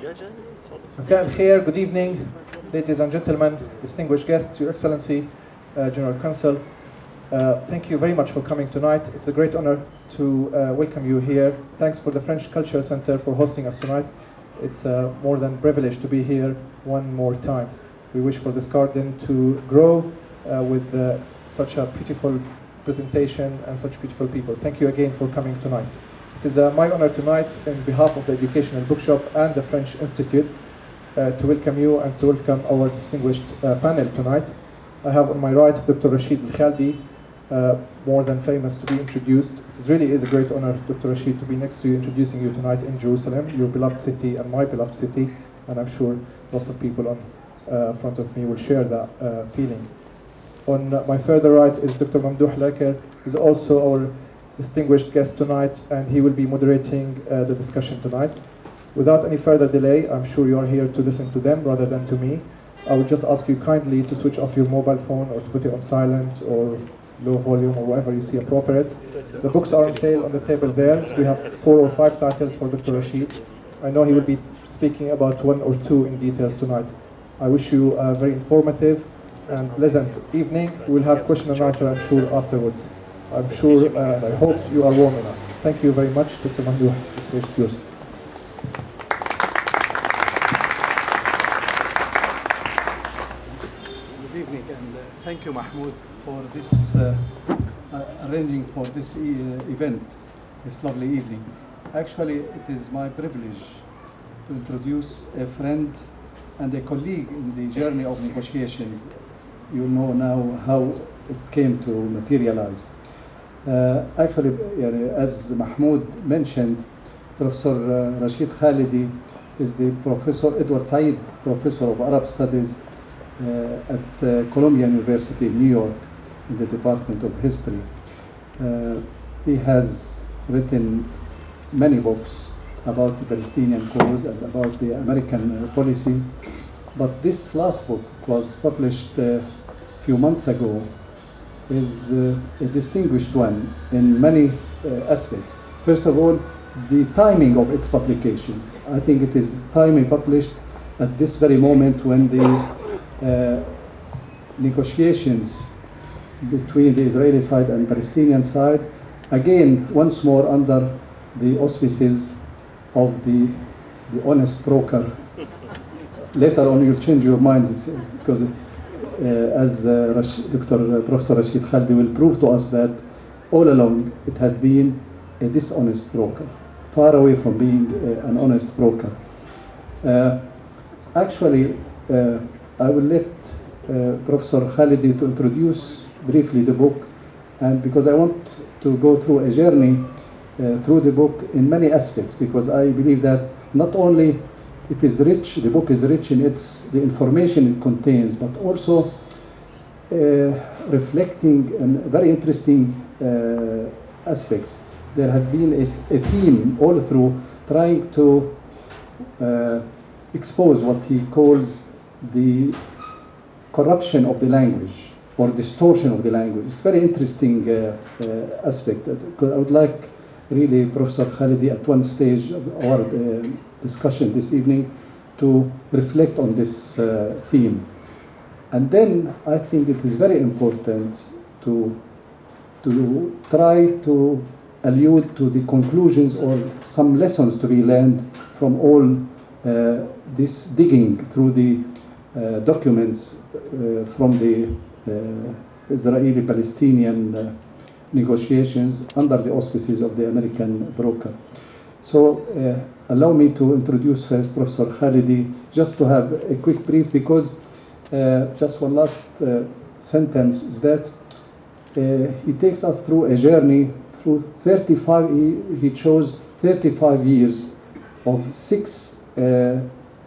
مساء الخير, good evening, ladies and gentlemen, distinguished guests, Your Excellency, General Counsel. Thank you very much for coming tonight. It's a great honor to welcome you here. Thanks for the French Culture Center for hosting us tonight. It's more than a privilege to be here one more time. We wish for this garden to grow with such a beautiful presentation and such beautiful people. Thank you again for coming tonight. It is my honor tonight, on behalf of the Educational Bookshop and the French Institute, to welcome you and to welcome our distinguished panel tonight. I have on my right Dr. Rashid Khalidi, more than famous to be introduced. It really is a great honor, Dr. Rashid, to be next to you, introducing you tonight in Jerusalem, your beloved city and my beloved city, and I'm sure lots of people on front of me will share that feeling. On my further right is Dr. Mamdouh Al-Aker, who is also our distinguished guest tonight, and he will be moderating the discussion tonight. Without any further delay, I'm sure you are here to listen to them rather than to me. I would just ask you kindly to switch off your mobile phone or to put it on silent or low volume or whatever you see appropriate. The books are on sale on the table there. We have 4 or 5 titles for Dr. Rashid. I know he will be speaking about 1 or 2 in details tonight. I wish you a very informative and pleasant evening. We will have question and answer, I'm sure, afterwards. I'm sure and I hope you are warm enough. Thank you very much, Dr. Mamdouh. The stage is yours. Good evening, and thank you, Mahmoud, for this arranging for this event, this lovely evening. Actually, it is my privilege to introduce a friend and a colleague in the journey of negotiations. You know now how it came to materialize. Actually, as Mahmoud mentioned, Professor Rashid Khalidi is the Professor Edward Said Professor of Arab Studies at Columbia University in New York in the Department of History. He has written many books about the Palestinian cause and about the American policies, but this last book was published a few months ago, is a distinguished one in many aspects. First of all, the timing of its publication. I think it is timely published at this very moment when the negotiations between the Israeli side and Palestinian side, again, once more under the auspices of the honest broker. Later on you'll change your mind, because as Dr. Professor Rashid Khalidi will prove to us that all along it had been a dishonest broker, far away from being an honest broker. Actually, I will let Professor Khalidi to introduce briefly the book, and because I want to go through a journey through the book in many aspects, because I believe that not only it is rich, the book is rich in the information it contains, but also reflecting on very interesting aspects. There have been a theme all through trying to expose what he calls the corruption of the language or distortion of the language. It's a very interesting aspect. Because I would like really Professor Khalidi at one stage of our discussion this evening to reflect on this theme. And then I think it is very important to try to allude to the conclusions or some lessons to be learned from all this digging through the documents from the Israeli-Palestinian negotiations under the auspices of the American broker. So allow me to introduce first Professor Khalidi, just to have a quick brief, because just one last sentence is that he takes us through a journey through 35, he chose 35 years of 6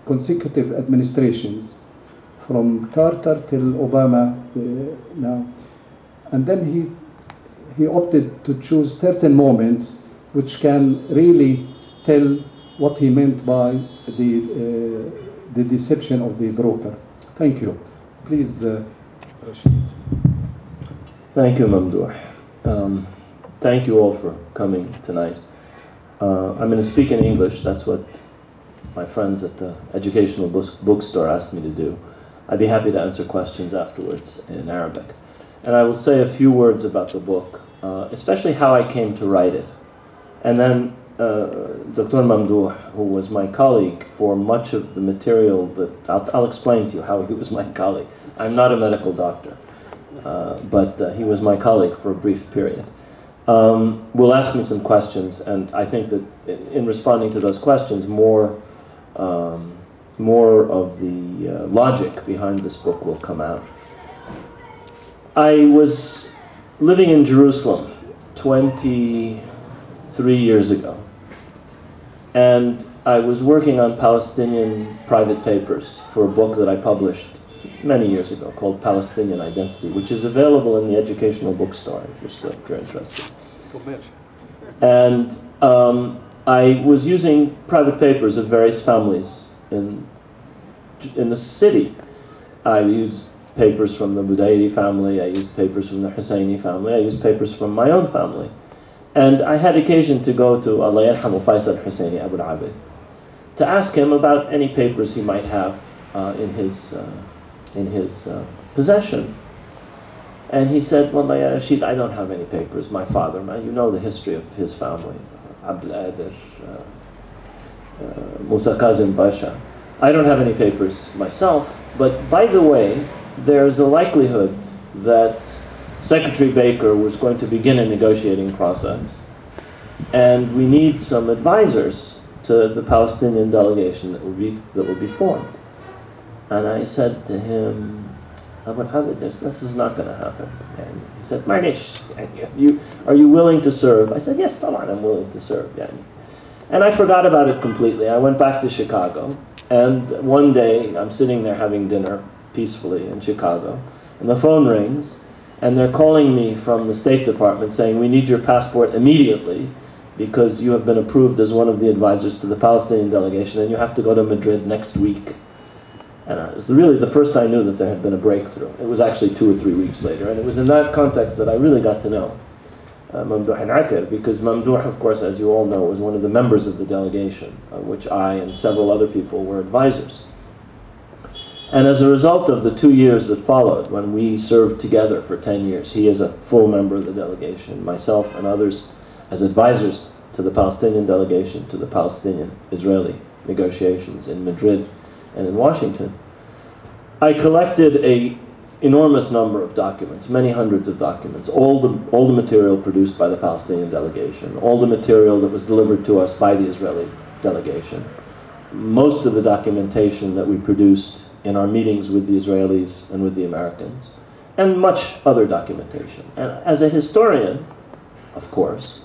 consecutive administrations, from Carter till Obama now. And then he opted to choose certain moments which can really tell what he meant by the deception of the broker. Thank you. Please, Rashid. Thank you, Mamdouh. Thank you all for coming tonight. I'm going to speak in English. That's what my friends at the Educational Bookstore asked me to do. I'd be happy to answer questions afterwards in Arabic. And I will say a few words about the book, especially how I came to write it. And then Dr. Mamdouh, who was my colleague for much of the material that, I'll explain to you how he was my colleague. I'm not a medical doctor, but he was my colleague for a brief period. Will ask me some questions, and I think that in responding to those questions, more of the logic behind this book will come out. I was living in Jerusalem 23 years ago, and I was working on Palestinian private papers for a book that I published many years ago called Palestinian Identity, which is available in the Educational Bookstore if you're interested. And I was using private papers of various families in the city. I used papers from the Budairi family, I used papers from the Husseini family, I used papers from my own family. And I had occasion to go to Allah yarhamu Faisal Husseini Abu al-Abid to ask him about any papers he might have in his possession. And he said, well, ya Rashid, I don't have any papers. My father, you know the history of his family, Abd al-Adir, Musa Kazim Pasha. I don't have any papers myself, but by the way, there's a likelihood that Secretary Baker was going to begin a negotiating process, and we need some advisors to the Palestinian delegation that will be formed. And I said to him, Abu Hamid, this is not going to happen. And he said, Manish, are you willing to serve? I said, yes, طبعا, I'm willing to serve. And I forgot about it completely. I went back to Chicago, and one day I'm sitting there having dinner peacefully in Chicago, and the phone rings, and they're calling me from the State Department saying, we need your passport immediately because you have been approved as one of the advisors to the Palestinian delegation, and you have to go to Madrid next week. And it was really the first I knew that there had been a breakthrough. It was actually 2 or 3 weeks later, and it was in that context that I really got to know Mamdouh Al-Aker, because Mamdouh, of course, as you all know, was one of the members of the delegation, which I and several other people were advisors. And as a result of the 2 years that followed, when we served together for 10 years, he as a full member of the delegation, myself and others as advisors to the Palestinian delegation, to the Palestinian-Israeli negotiations in Madrid and in Washington, I collected an enormous number of documents, many hundreds of documents, all the material produced by the Palestinian delegation, all the material that was delivered to us by the Israeli delegation, most of the documentation that we produced in our meetings with the Israelis and with the Americans, and much other documentation. And as a historian, of course,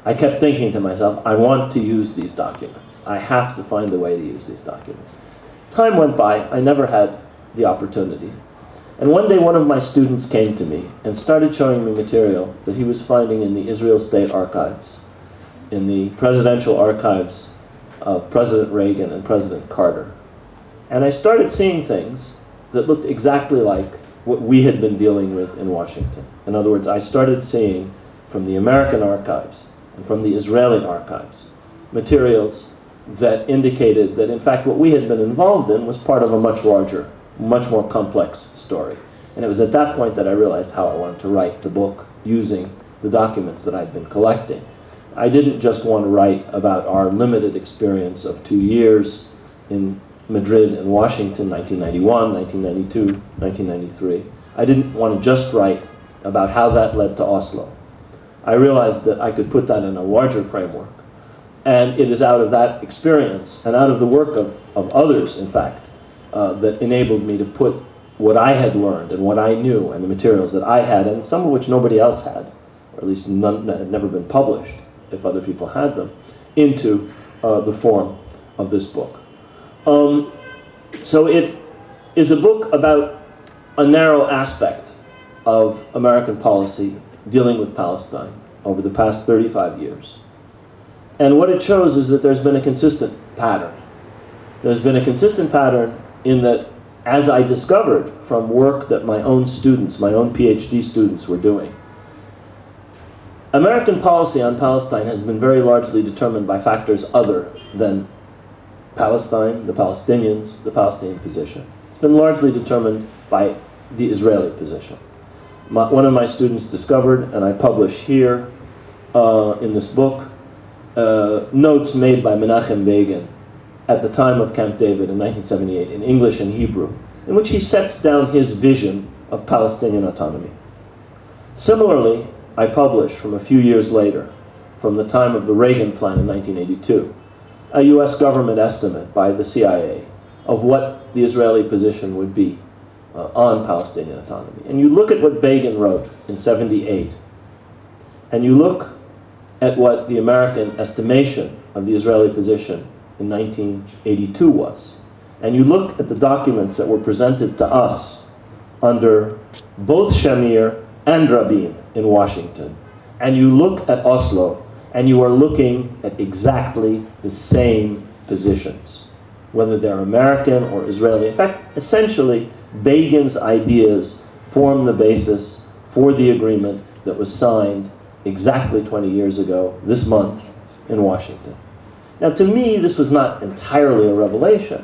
I kept thinking to myself, I want to use these documents. I have to find a way to use these documents. Time went by, I never had the opportunity. And one day one of my students came to me and started showing me material that he was finding in the Israel State Archives, in the presidential archives of President Reagan and President Carter. And I started seeing things that looked exactly like what we had been dealing with in Washington. In other words, I started seeing from the American archives and from the Israeli archives materials that indicated that, in fact, what we had been involved in was part of a much larger, much more complex story. And it was at that point that I realized how I wanted to write the book using the documents that I'd been collecting. I didn't just want to write about our limited experience of 2 years in Madrid and Washington, 1991, 1992, 1993. I didn't want to just write about how that led to Oslo. I realized that I could put that in a larger framework. And it is out of that experience and out of the work of others, in fact, that enabled me to put what I had learned and what I knew and the materials that I had, and some of which nobody else had, or at least none that had never been published, if other people had them, into the form of this book. So it is a book about a narrow aspect of American policy dealing with Palestine over the past 35 years. And what it shows is that there's been a consistent pattern. There's been a consistent pattern in that, as I discovered from work that my own students, my own PhD students were doing, American policy on Palestine has been very largely determined by factors other than Palestine, the Palestinians, the Palestinian position. It's been largely determined by the Israeli position. One of my students discovered, and I publish here in this book, notes made by Menachem Begin at the time of Camp David in 1978 in English and Hebrew, in which he sets down his vision of Palestinian autonomy. Similarly, I publish from a few years later, from the time of the Reagan plan in 1982, a US government estimate by the CIA of what the Israeli position would be on Palestinian autonomy. And you look at what Begin wrote in 78, and you look at what the American estimation of the Israeli position in 1982 was, and you look at the documents that were presented to us under both Shamir and Rabin in Washington, and you look at Oslo, and you are looking at exactly the same positions, whether they're American or Israeli. In fact, essentially, Begin's ideas form the basis for the agreement that was signed exactly 20 years ago, this month, in Washington. Now, to me, this was not entirely a revelation,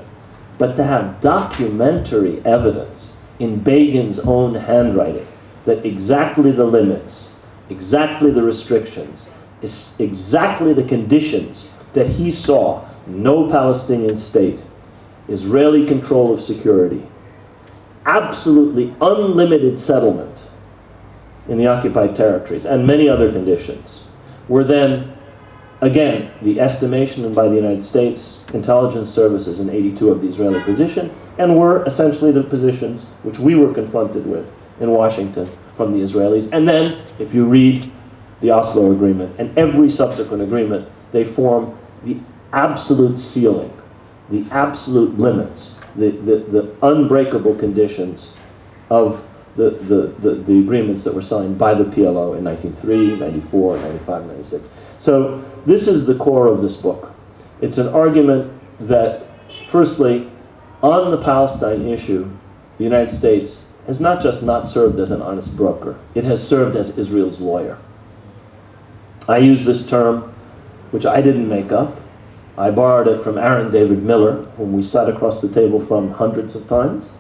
but to have documentary evidence in Begin's own handwriting that exactly the limits, exactly the restrictions, exactly the conditions that he saw: no Palestinian state, Israeli control of security, absolutely unlimited settlement in the occupied territories, and many other conditions, were then, again, the estimation by the United States intelligence services in 82 of the Israeli position, and were essentially the positions which we were confronted with in Washington from the Israelis. And then, if you read the Oslo Agreement and every subsequent agreement, they form the absolute ceiling, the absolute limits, the unbreakable conditions of the agreements that were signed by the PLO in 1903, 94, 95, 96. So this is the core of this book. It's an argument that, firstly, on the Palestine issue, the United States has not just not served as an honest broker, it has served as Israel's lawyer. I use this term, which I didn't make up. I borrowed it from Aaron David Miller, whom we sat across the table from hundreds of times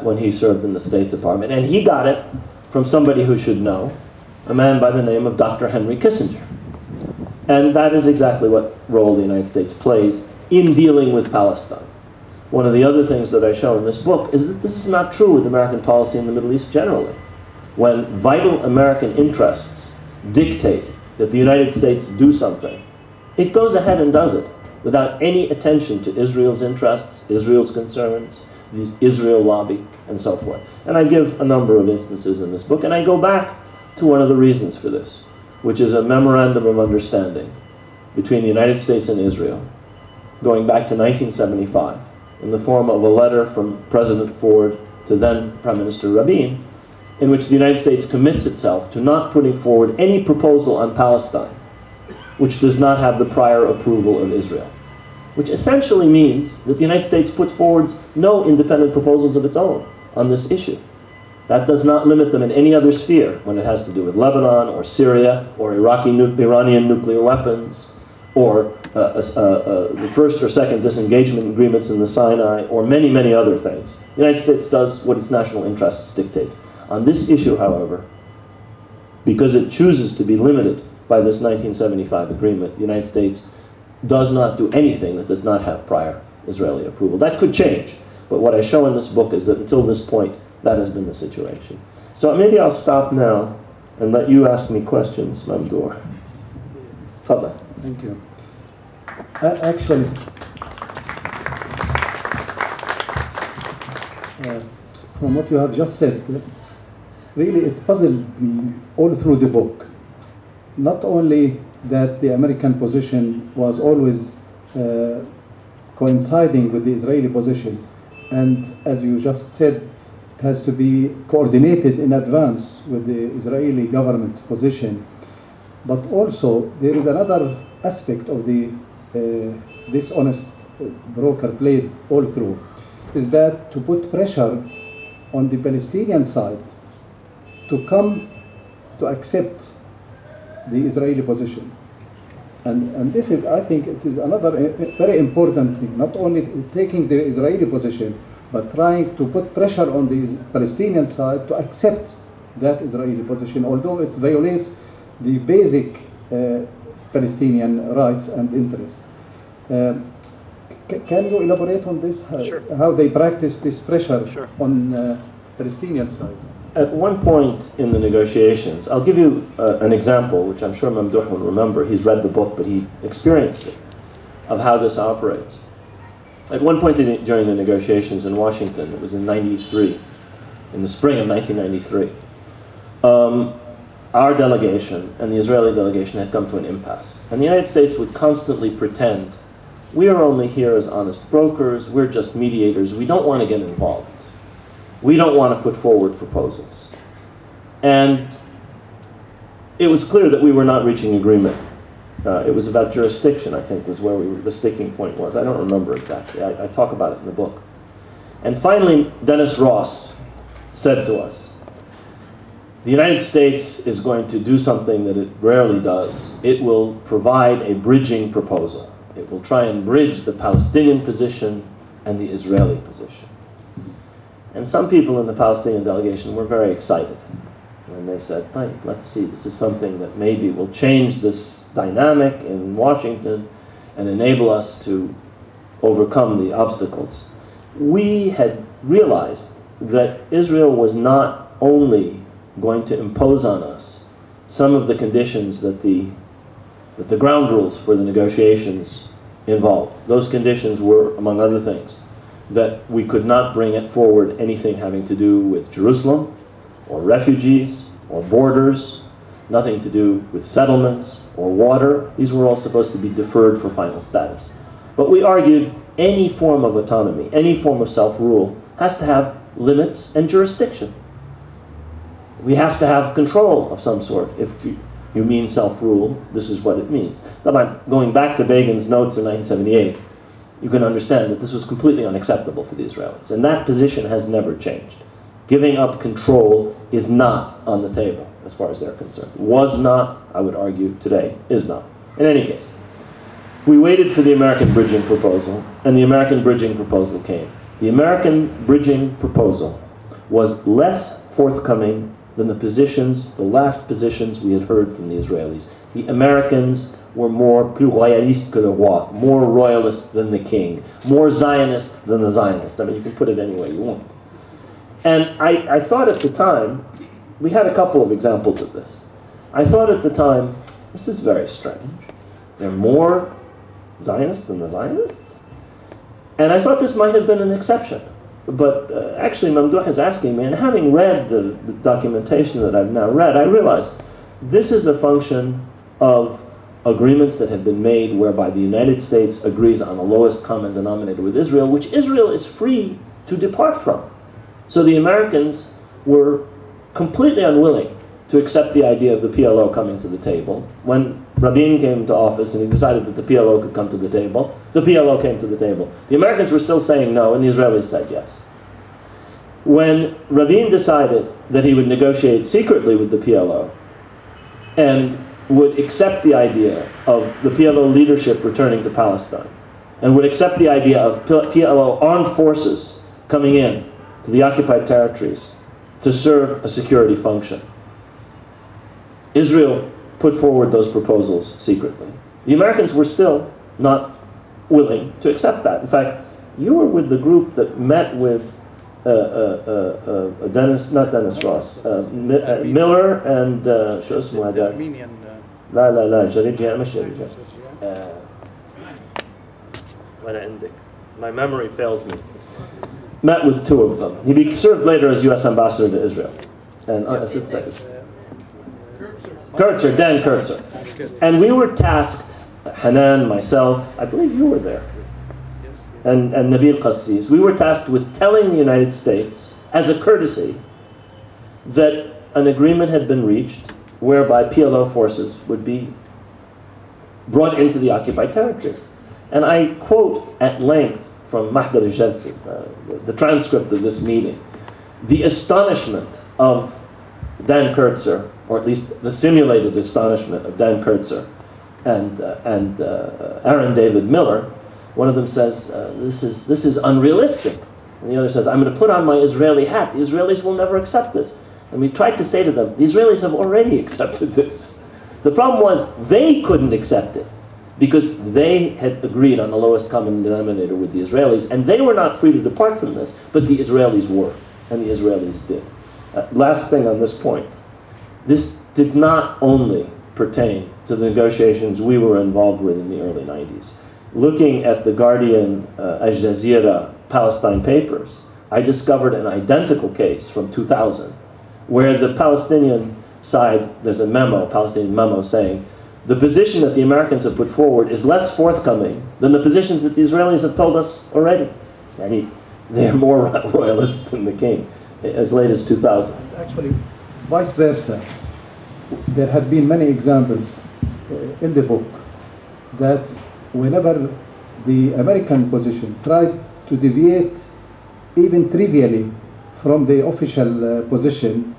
when he served in the State Department. And he got it from somebody who should know, a man by the name of Dr. Henry Kissinger. And that is exactly what role the United States plays in dealing with Palestine. One of the other things that I show in this book is that this is not true with American policy in the Middle East generally. When vital American interests dictate that the United States do something, it goes ahead and does it without any attention to Israel's interests, Israel's concerns, the Israel lobby, and so forth. And I give a number of instances in this book, and I go back to one of the reasons for this, which is a memorandum of understanding between the United States and Israel, going back to 1975, in the form of a letter from President Ford to then Prime Minister Rabin, in which the United States commits itself to not putting forward any proposal on Palestine which does not have the prior approval of Israel. Which essentially means that the United States puts forward no independent proposals of its own on this issue. That does not limit them in any other sphere when it has to do with Lebanon or Syria or Iranian nuclear weapons or the first or second disengagement agreements in the Sinai or many, many other things. The United States does what its national interests dictate. On this issue, however, because it chooses to be limited by this 1975 agreement, the United States does not do anything that does not have prior Israeli approval. That could change, but what I show in this book is that until this point, that has been the situation. So maybe I'll stop now and let you ask me questions, Mamdouh. Tafadhal. Thank you. Actually, from what you have just said, really it puzzled me all through the book. Not only that the American position was always coinciding with the Israeli position, and as you just said, it has to be coordinated in advance with the Israeli government's position. But also, there is another aspect of the dishonest broker played all through, is that to put pressure on the Palestinian side to come to accept the Israeli position. And this is, I think, it is another very important thing, not only taking the Israeli position, but trying to put pressure on the Palestinian side to accept that Israeli position, although it violates the basic Palestinian rights and interests. Can you elaborate on this? Sure. How they practice this pressure Sure. on Palestinian side? At one point in the negotiations, I'll give you an example, which I'm sure Mamdouh will remember. He's read the book, but he experienced it, of how this operates. At one point during the negotiations in Washington, it was in '93, in the spring of 1993, our delegation and the Israeli delegation had come to an impasse. And the United States would constantly pretend, we are only here as honest brokers, we're just mediators, we don't want to get involved. We don't want to put forward proposals. And it was clear that we were not reaching agreement. It was about jurisdiction, I think, was where the sticking point was. I don't remember exactly. I talk about it in the book. And finally, Dennis Ross said to us, the United States is going to do something that it rarely does. It will provide a bridging proposal. It will try and bridge the Palestinian position and the Israeli position. And some people in the Palestinian delegation were very excited. And they said, let's see, this is something that maybe will change this dynamic in Washington and enable us to overcome the obstacles. We had realized that Israel was not only going to impose on us some of the conditions that the ground rules for the negotiations involved. Those conditions were, among other things, that we could not bring it forward anything having to do with Jerusalem, or refugees, or borders, nothing to do with settlements, or water. These were all supposed to be deferred for final status. But we argued any form of autonomy, any form of self-rule, has to have limits and jurisdiction. We have to have control of some sort. If you mean self-rule, this is what it means. Now, going back to Reagan's notes in 1978, you can understand that this was completely unacceptable for the Israelis. And that position has never changed. Giving up control is not on the table, as far as they're concerned. Was not, I would argue, today is not. In any case, we waited for the American bridging proposal, and the American bridging proposal came. The American bridging proposal was less forthcoming than the last positions we had heard from the Israelis. The Americans were more plus royaliste que le roi, more royalist than the king, more Zionist than the Zionist. I mean, you can put it any way you want. And I thought at the time, we had a couple of examples of this. I thought at the time, this is very strange. They're more Zionist than the Zionists? And I thought this might have been an exception. But actually, Mamdouh is asking me, and having read the documentation that I've now read, I realized this is a function of agreements that have been made whereby the United States agrees on the lowest common denominator with Israel, which Israel is free to depart from. So the Americans were completely unwilling to accept the idea of the PLO coming to the table. When Rabin came to office and he decided that the PLO could come to the table, the PLO came to the table. The Americans were still saying no, and the Israelis said yes. When Rabin decided that he would negotiate secretly with the PLO and would accept the idea of the PLO leadership returning to Palestine, and would accept the idea of PLO armed forces coming in to the occupied territories to serve a security function, Israel put forward those proposals secretly. The Americans were still not willing to accept that. In fact, you were with the group that met with Dennis Ross, Miller and شو اسمه هذا؟ Armenian. لا جريجيا مش جريجيا. وأنا عندك. My memory fails me. Met with two of them. He served later as U.S. ambassador to Israel. And Dan Kurtzer. And we were tasked, Hanan, myself, I believe you were there, and Nabil Qassis, we were tasked with telling the United States, as a courtesy, that an agreement had been reached whereby PLO forces would be brought into the occupied territories. And I quote at length from Mahdar al-Jalsi, the transcript of this meeting, the astonishment of Dan Kurtzer, or at least the simulated astonishment of Dan Kurtzer and Aaron David Miller, one of them says, this is unrealistic. And the other says, I'm going to put on my Israeli hat. The Israelis will never accept this. And we tried to say to them, the Israelis have already accepted this. The problem was they couldn't accept it because they had agreed on the lowest common denominator with the Israelis, and they were not free to depart from this, but the Israelis were, and the Israelis did. Last thing on this point. This did not only pertain to the negotiations we were involved with in the early 90s. Looking at the Guardian, Al Jazeera, Palestine papers, I discovered an identical case from 2000 where the Palestinian side, there's a Palestinian memo saying, the position that the Americans have put forward is less forthcoming than the positions that the Israelis have told us already. I mean, they're more royalist than the king, as late as 2000. Actually, vice versa. There had been many examples in the book that whenever the American position tried to deviate even trivially from the official position,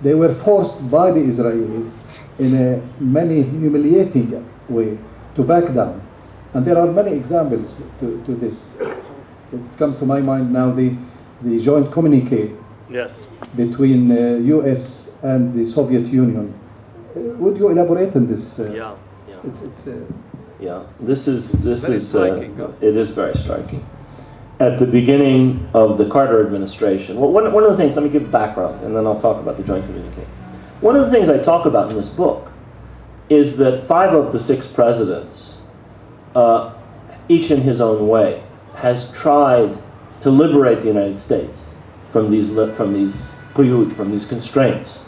they were forced by the Israelis in a many humiliating way to back down. And there are many examples to this. It comes to my mind now the joint communique Yes. between US and the Soviet Union. Would you elaborate on this? Yeah. It's Yeah, this is very striking, huh? it is very striking. At the beginning of the Carter administration, well, one of the things, let me give background, and then I'll talk about the joint communique. One of the things I talk about in this book is that 5 of the 6 presidents, each in his own way, has tried to liberate the United States from these quyud, from these constraints,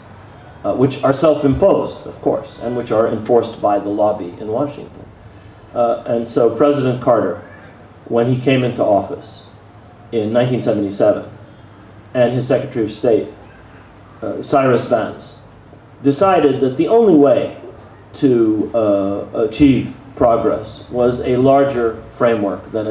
which are self-imposed, of course, and which are enforced by the lobby in Washington. And so President Carter, when he came into office in 1977, and his Secretary of State, Cyrus Vance, decided that the only way to achieve progress was a larger framework than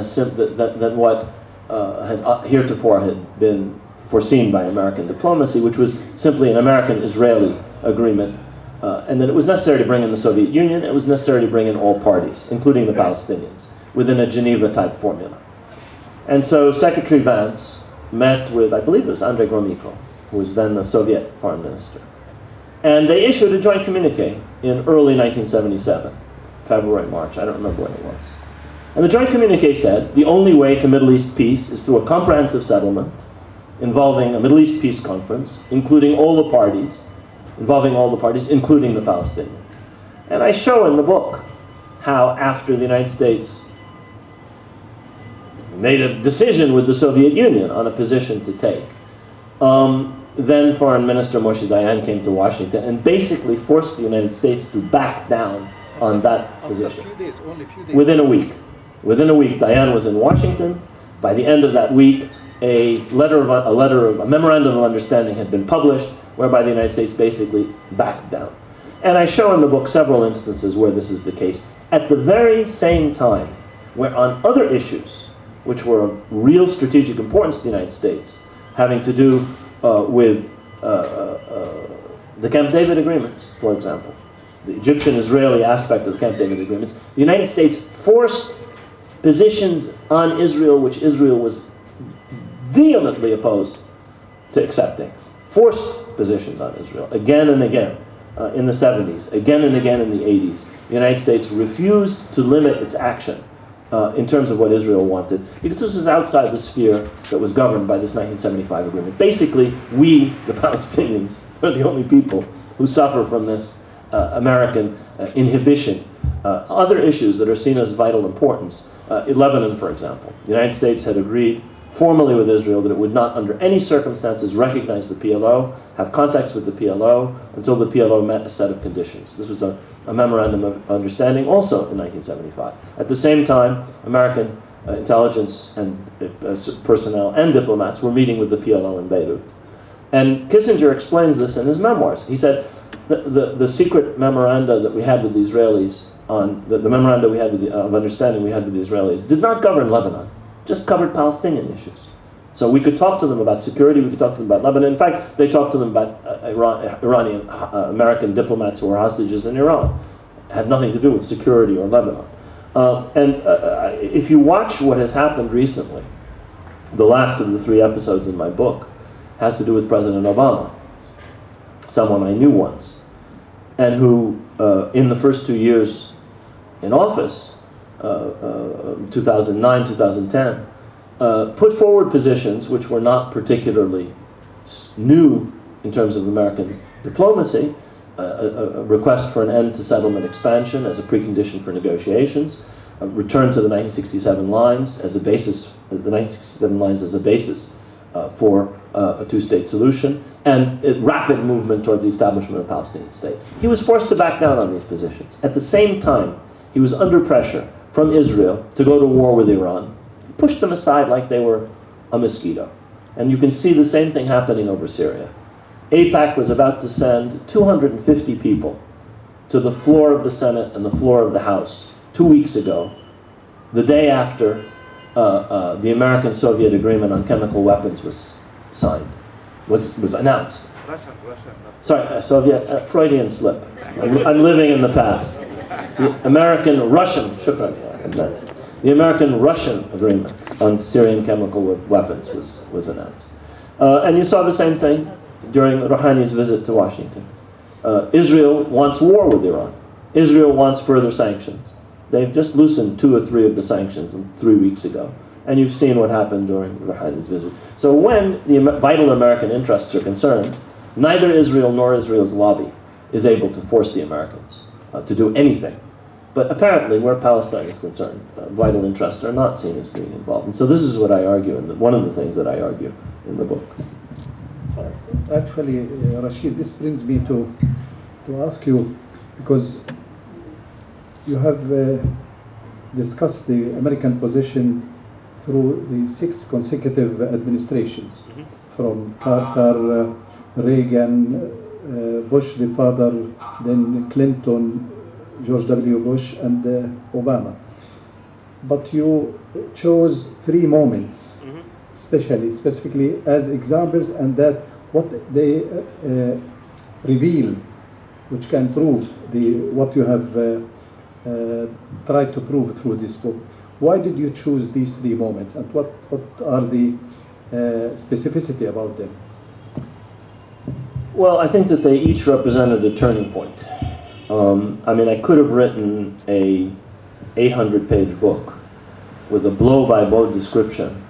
what had heretofore had been foreseen by American diplomacy, which was simply an American-Israeli agreement. And that it was necessary to bring in the Soviet Union, it was necessary to bring in all parties, including the Palestinians, within a Geneva-type formula. And so Secretary Vance met with, I believe it was Andrei Gromyko, who was then the Soviet foreign minister. And they issued a joint communique in early 1977, February, March, I don't remember when it was. And the joint communique said, the only way to Middle East peace is through a comprehensive settlement involving a Middle East peace conference, including all the parties, including the Palestinians. And I show in the book how after the United States made a decision with the Soviet Union on a position to take, then Foreign Minister Moshe Dayan came to Washington and basically forced the United States to back down on that position. Only a few days. Within a week. Within a week, Dayan was in Washington. By the end of that week, a memorandum of understanding had been published, whereby the United States basically backed down. And I show in the book several instances where this is the case. At the very same time, where on other issues, which were of real strategic importance to the United States, having to do with the Camp David agreements, for example, the Egyptian-Israeli aspect of the Camp David agreements, the United States forced positions on Israel which Israel was vehemently opposed to accepting. Forced positions on Israel, again and again, in the 70s, again and again in the 80s. The United States refused to limit its action in terms of what Israel wanted, because this was outside the sphere that was governed by this 1975 agreement. Basically, we, the Palestinians, are the only people who suffer from this American inhibition. Other issues that are seen as vital importance, in Lebanon, for example, the United States had agreed formally with Israel that it would not under any circumstances recognize the PLO, have contacts with the PLO, until the PLO met a set of conditions. This was a memorandum of understanding also in 1975. At the same time, American intelligence and personnel and diplomats were meeting with the PLO in Beirut. And Kissinger explains this in his memoirs. He said, the secret memoranda that we had with the Israelis, the memoranda we had of understanding we had with the Israelis, did not govern Lebanon, just covered Palestinian issues. So we could talk to them about security, we could talk to them about Lebanon. In fact, they talked to them about Iranian American diplomats who were hostages in Iran. had nothing to do with security or Lebanon. If you watch what has happened recently, the last of the 3 episodes in my book has to do with President Obama, someone I knew once, and who, in the first 2 years in office, 2009, 2010, put forward positions which were not particularly new in terms of American diplomacy, a request for an end to settlement expansion as a precondition for negotiations, a return to the 1967 lines as a basis, for a 2-state solution, and a rapid movement towards the establishment of a Palestinian state. He was forced to back down on these positions. At the same time, he was under pressure from Israel to go to war with Iran. He pushed them aside like they were a mosquito. And you can see the same thing happening over Syria. AIPAC was about to send 250 people to the floor of the Senate and the floor of the House 2 weeks ago, the day after the American-Soviet agreement on chemical weapons was signed, was announced. Sorry, Soviet, Freudian slip. I'm living in the past. The American-Russian, the American-Russian agreement on Syrian chemical weapons was announced. And you saw the same thing during Rouhani's visit to Washington. Israel wants war with Iran. Israel wants further sanctions. They've just loosened 2 or 3 of the sanctions 3 weeks ago. And you've seen what happened during Rouhani's visit. So when the vital American interests are concerned, neither Israel nor Israel's lobby is able to force the Americans to do anything. But apparently, where Palestine is concerned, vital interests are not seen as being involved. And so this is what I argue, and one of the things that I argue in the book. Actually, Rashid, this brings me to ask you, because you have discussed the American position through the 6 consecutive administrations, from Carter, Reagan, Bush the father, then Clinton, George W. Bush, and Obama. But you chose 3 moments, specifically as examples, and that what they reveal, which can prove what you have tried to prove through this book. Why did you choose these 3 moments, and what are the specificity about them? Well, I think that they each represented a turning point. I mean, I could have written a 800-page book with a blow-by-blow description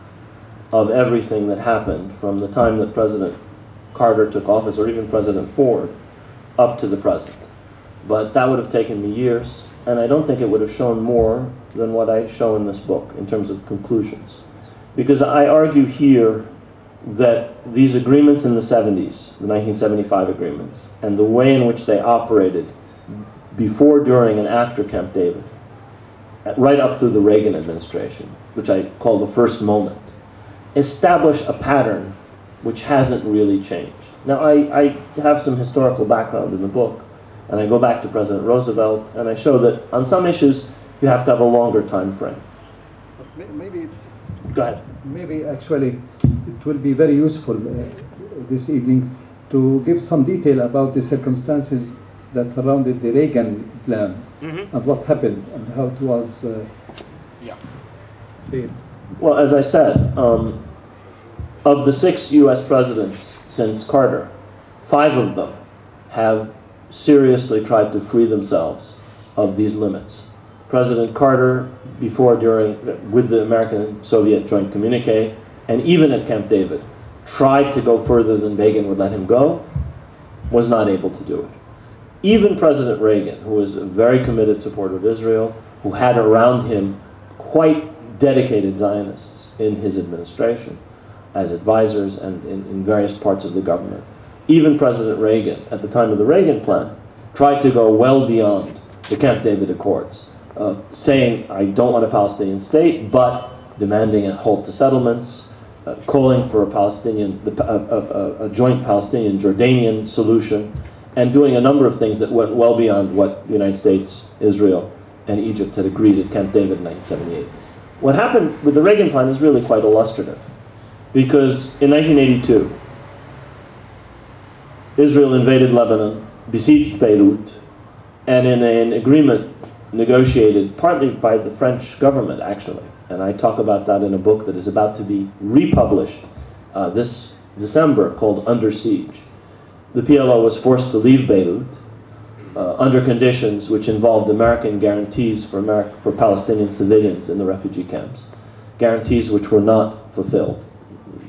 of everything that happened from the time that President Carter took office, or even President Ford, up to the present. But that would have taken me years, and I don't think it would have shown more than what I show in this book in terms of conclusions. Because I argue here that these agreements in the 70s, the 1975 agreements, and the way in which they operated before, during, and after Camp David, right up through the Reagan administration, which I call the first moment, establish a pattern which hasn't really changed. Now, I have some historical background in the book, and I go back to President Roosevelt, and I show that on some issues, you have to have a longer time frame. Maybe, go ahead. Maybe actually it will be very useful this evening to give some detail about the circumstances that surrounded the Reagan plan, and what happened and how it was failed. Well, as I said, of the 6 U.S. presidents since Carter, 5 of them have seriously tried to free themselves of these limits. President Carter, before, during, with the American-Soviet joint communique, and even at Camp David, tried to go further than Reagan would let him go, was not able to do it. Even President Reagan, who was a very committed supporter of Israel, who had around him quite dedicated Zionists in his administration, as advisors and in various parts of the government. Even President Reagan, at the time of the Reagan plan, tried to go well beyond the Camp David Accords, saying, I don't want a Palestinian state, but demanding a halt to settlements, calling for a joint Palestinian-Jordanian solution, and doing a number of things that went well beyond what the United States, Israel, and Egypt had agreed at Camp David in 1978. What happened with the Reagan plan is really quite illustrative, because in 1982, Israel invaded Lebanon, besieged Beirut, and in an agreement negotiated partly by the French government, actually. And I talk about that in a book that is about to be republished this December, called Under Siege. The PLO was forced to leave Beirut under conditions which involved American guarantees for Palestinian civilians in the refugee camps, guarantees which were not fulfilled.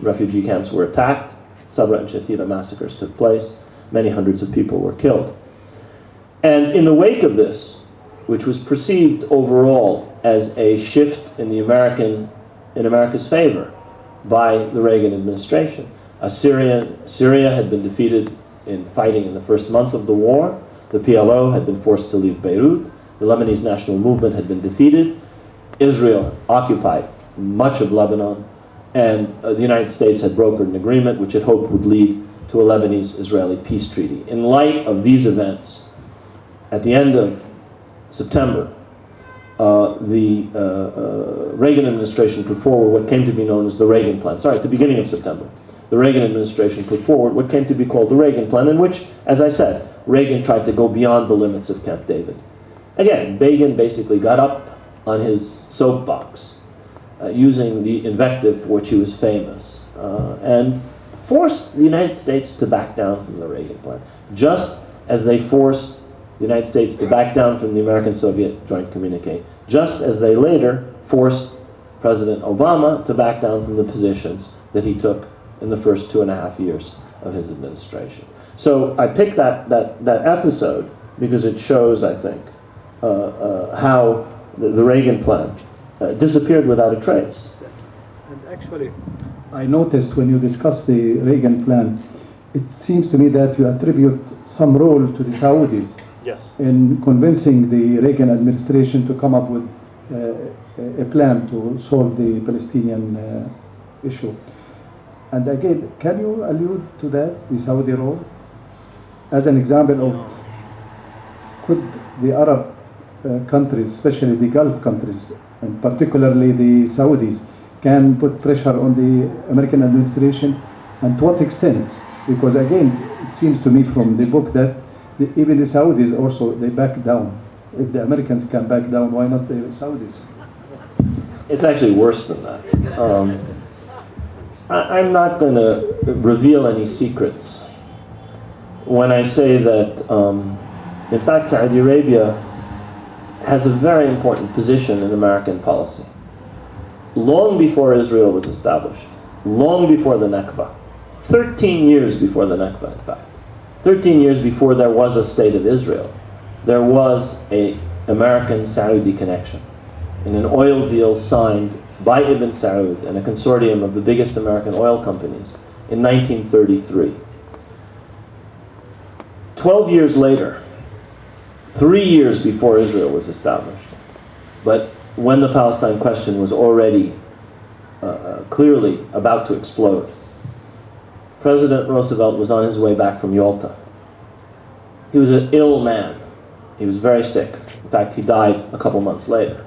Refugee camps were attacked, Sabra and Shatila massacres took place, many hundreds of people were killed. And in the wake of this, which was perceived overall as a shift in America's favor by the Reagan administration, Syria had been defeated in fighting in the first month of the war. The PLO had been forced to leave Beirut. The Lebanese national movement had been defeated. Israel occupied much of Lebanon. And the United States had brokered an agreement which it hoped would lead to a Lebanese-Israeli peace treaty. In light of these events, at the end of September, the Reagan administration put forward what came to be known as the Reagan Plan. Sorry, at the beginning of September, the Reagan administration put forward what came to be called the Reagan Plan, in which, as I said, Reagan tried to go beyond the limits of Camp David. Again, Begin basically got up on his soapbox, using the invective for which he was famous, and forced the United States to back down from the Reagan Plan, just as they forced the United States to back down from the American-Soviet joint communique, just as they later forced President Obama to back down from the positions that he took in the first 2.5 years of his administration. So I picked that episode because it shows, I think, how the Reagan Plan disappeared without a trace. And actually, I noticed when you discuss the Reagan Plan, it seems to me that you attribute some role to the Saudis. Yes. In convincing the Reagan administration to come up with a plan to solve the Palestinian issue. And again, can you allude to that, the Saudi role? As an example of, could the Arab countries, especially the Gulf countries, and particularly the Saudis, can put pressure on the American administration, and to what extent? Because again, it seems to me from the book that even the Saudis also, they back down. If the Americans can back down, why not the Saudis? It's actually worse than that. I'm not going to reveal any secrets when I say that, in fact, Saudi Arabia has a very important position in American policy. Long before Israel was established, long before the Nakba, 13 years before the Nakba, in fact, 13 years before there was a state of Israel, there was an American-Saudi connection in an oil deal signed by Ibn Saud and a consortium of the biggest American oil companies in 1933. 12 years later, 3 years before Israel was established, but when the Palestine question was already clearly about to explode, President Roosevelt was on his way back from Yalta. He was an ill man. He was very sick. In fact, he died a couple months later.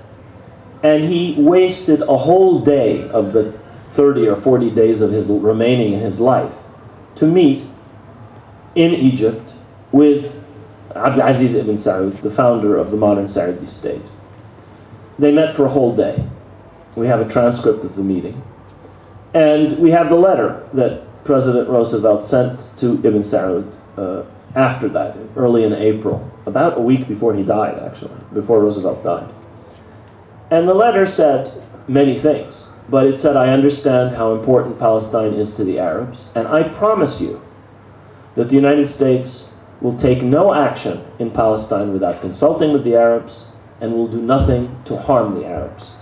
And he wasted a whole day of the 30 or 40 days of his remaining in his life to meet in Egypt with Abdulaziz ibn Saud, the founder of the modern Saudi state. They met for a whole day. We have a transcript of the meeting. And we have the letter that President Roosevelt sent to Ibn Saud after that, early in April, about a week before he died, actually, before Roosevelt died. And the letter said many things, but it said, I understand how important Palestine is to the Arabs, and I promise you that the United States will take no action in Palestine without consulting with the Arabs and will do nothing to harm the Arabs.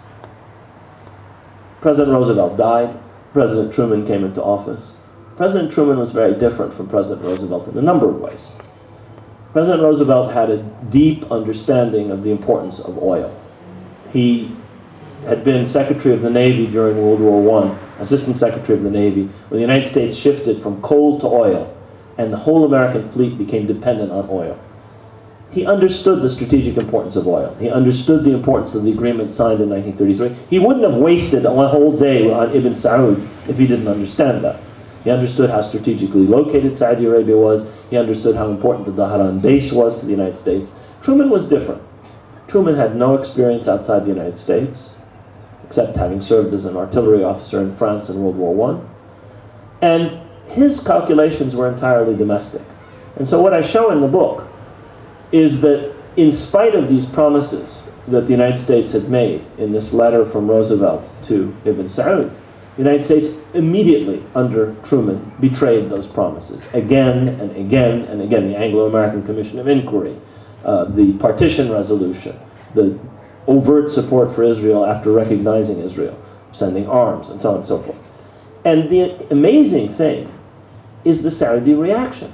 President Roosevelt died. President Truman came into office. President Truman was very different from President Roosevelt in a number of ways. President Roosevelt had a deep understanding of the importance of oil. He had been Secretary of the Navy during World War I, Assistant Secretary of the Navy, when the United States shifted from coal to oil, and the whole American fleet became dependent on oil. He understood the strategic importance of oil. He understood the importance of the agreement signed in 1933. He wouldn't have wasted a whole day on Ibn Saud if he didn't understand that. He understood how strategically located Saudi Arabia was. He understood how important the Dhahran base was to the United States. Truman was different. Truman had no experience outside the United States, except having served as an artillery officer in France in World War I. And his calculations were entirely domestic. And so what I show in the book is that in spite of these promises that the United States had made in this letter from Roosevelt to Ibn Saud, the United States immediately under Truman betrayed those promises again and again and again. The Anglo-American Commission of Inquiry, the partition resolution, the overt support for Israel after recognizing Israel, sending arms, and so on and so forth. And the amazing thing is the Saudi reaction.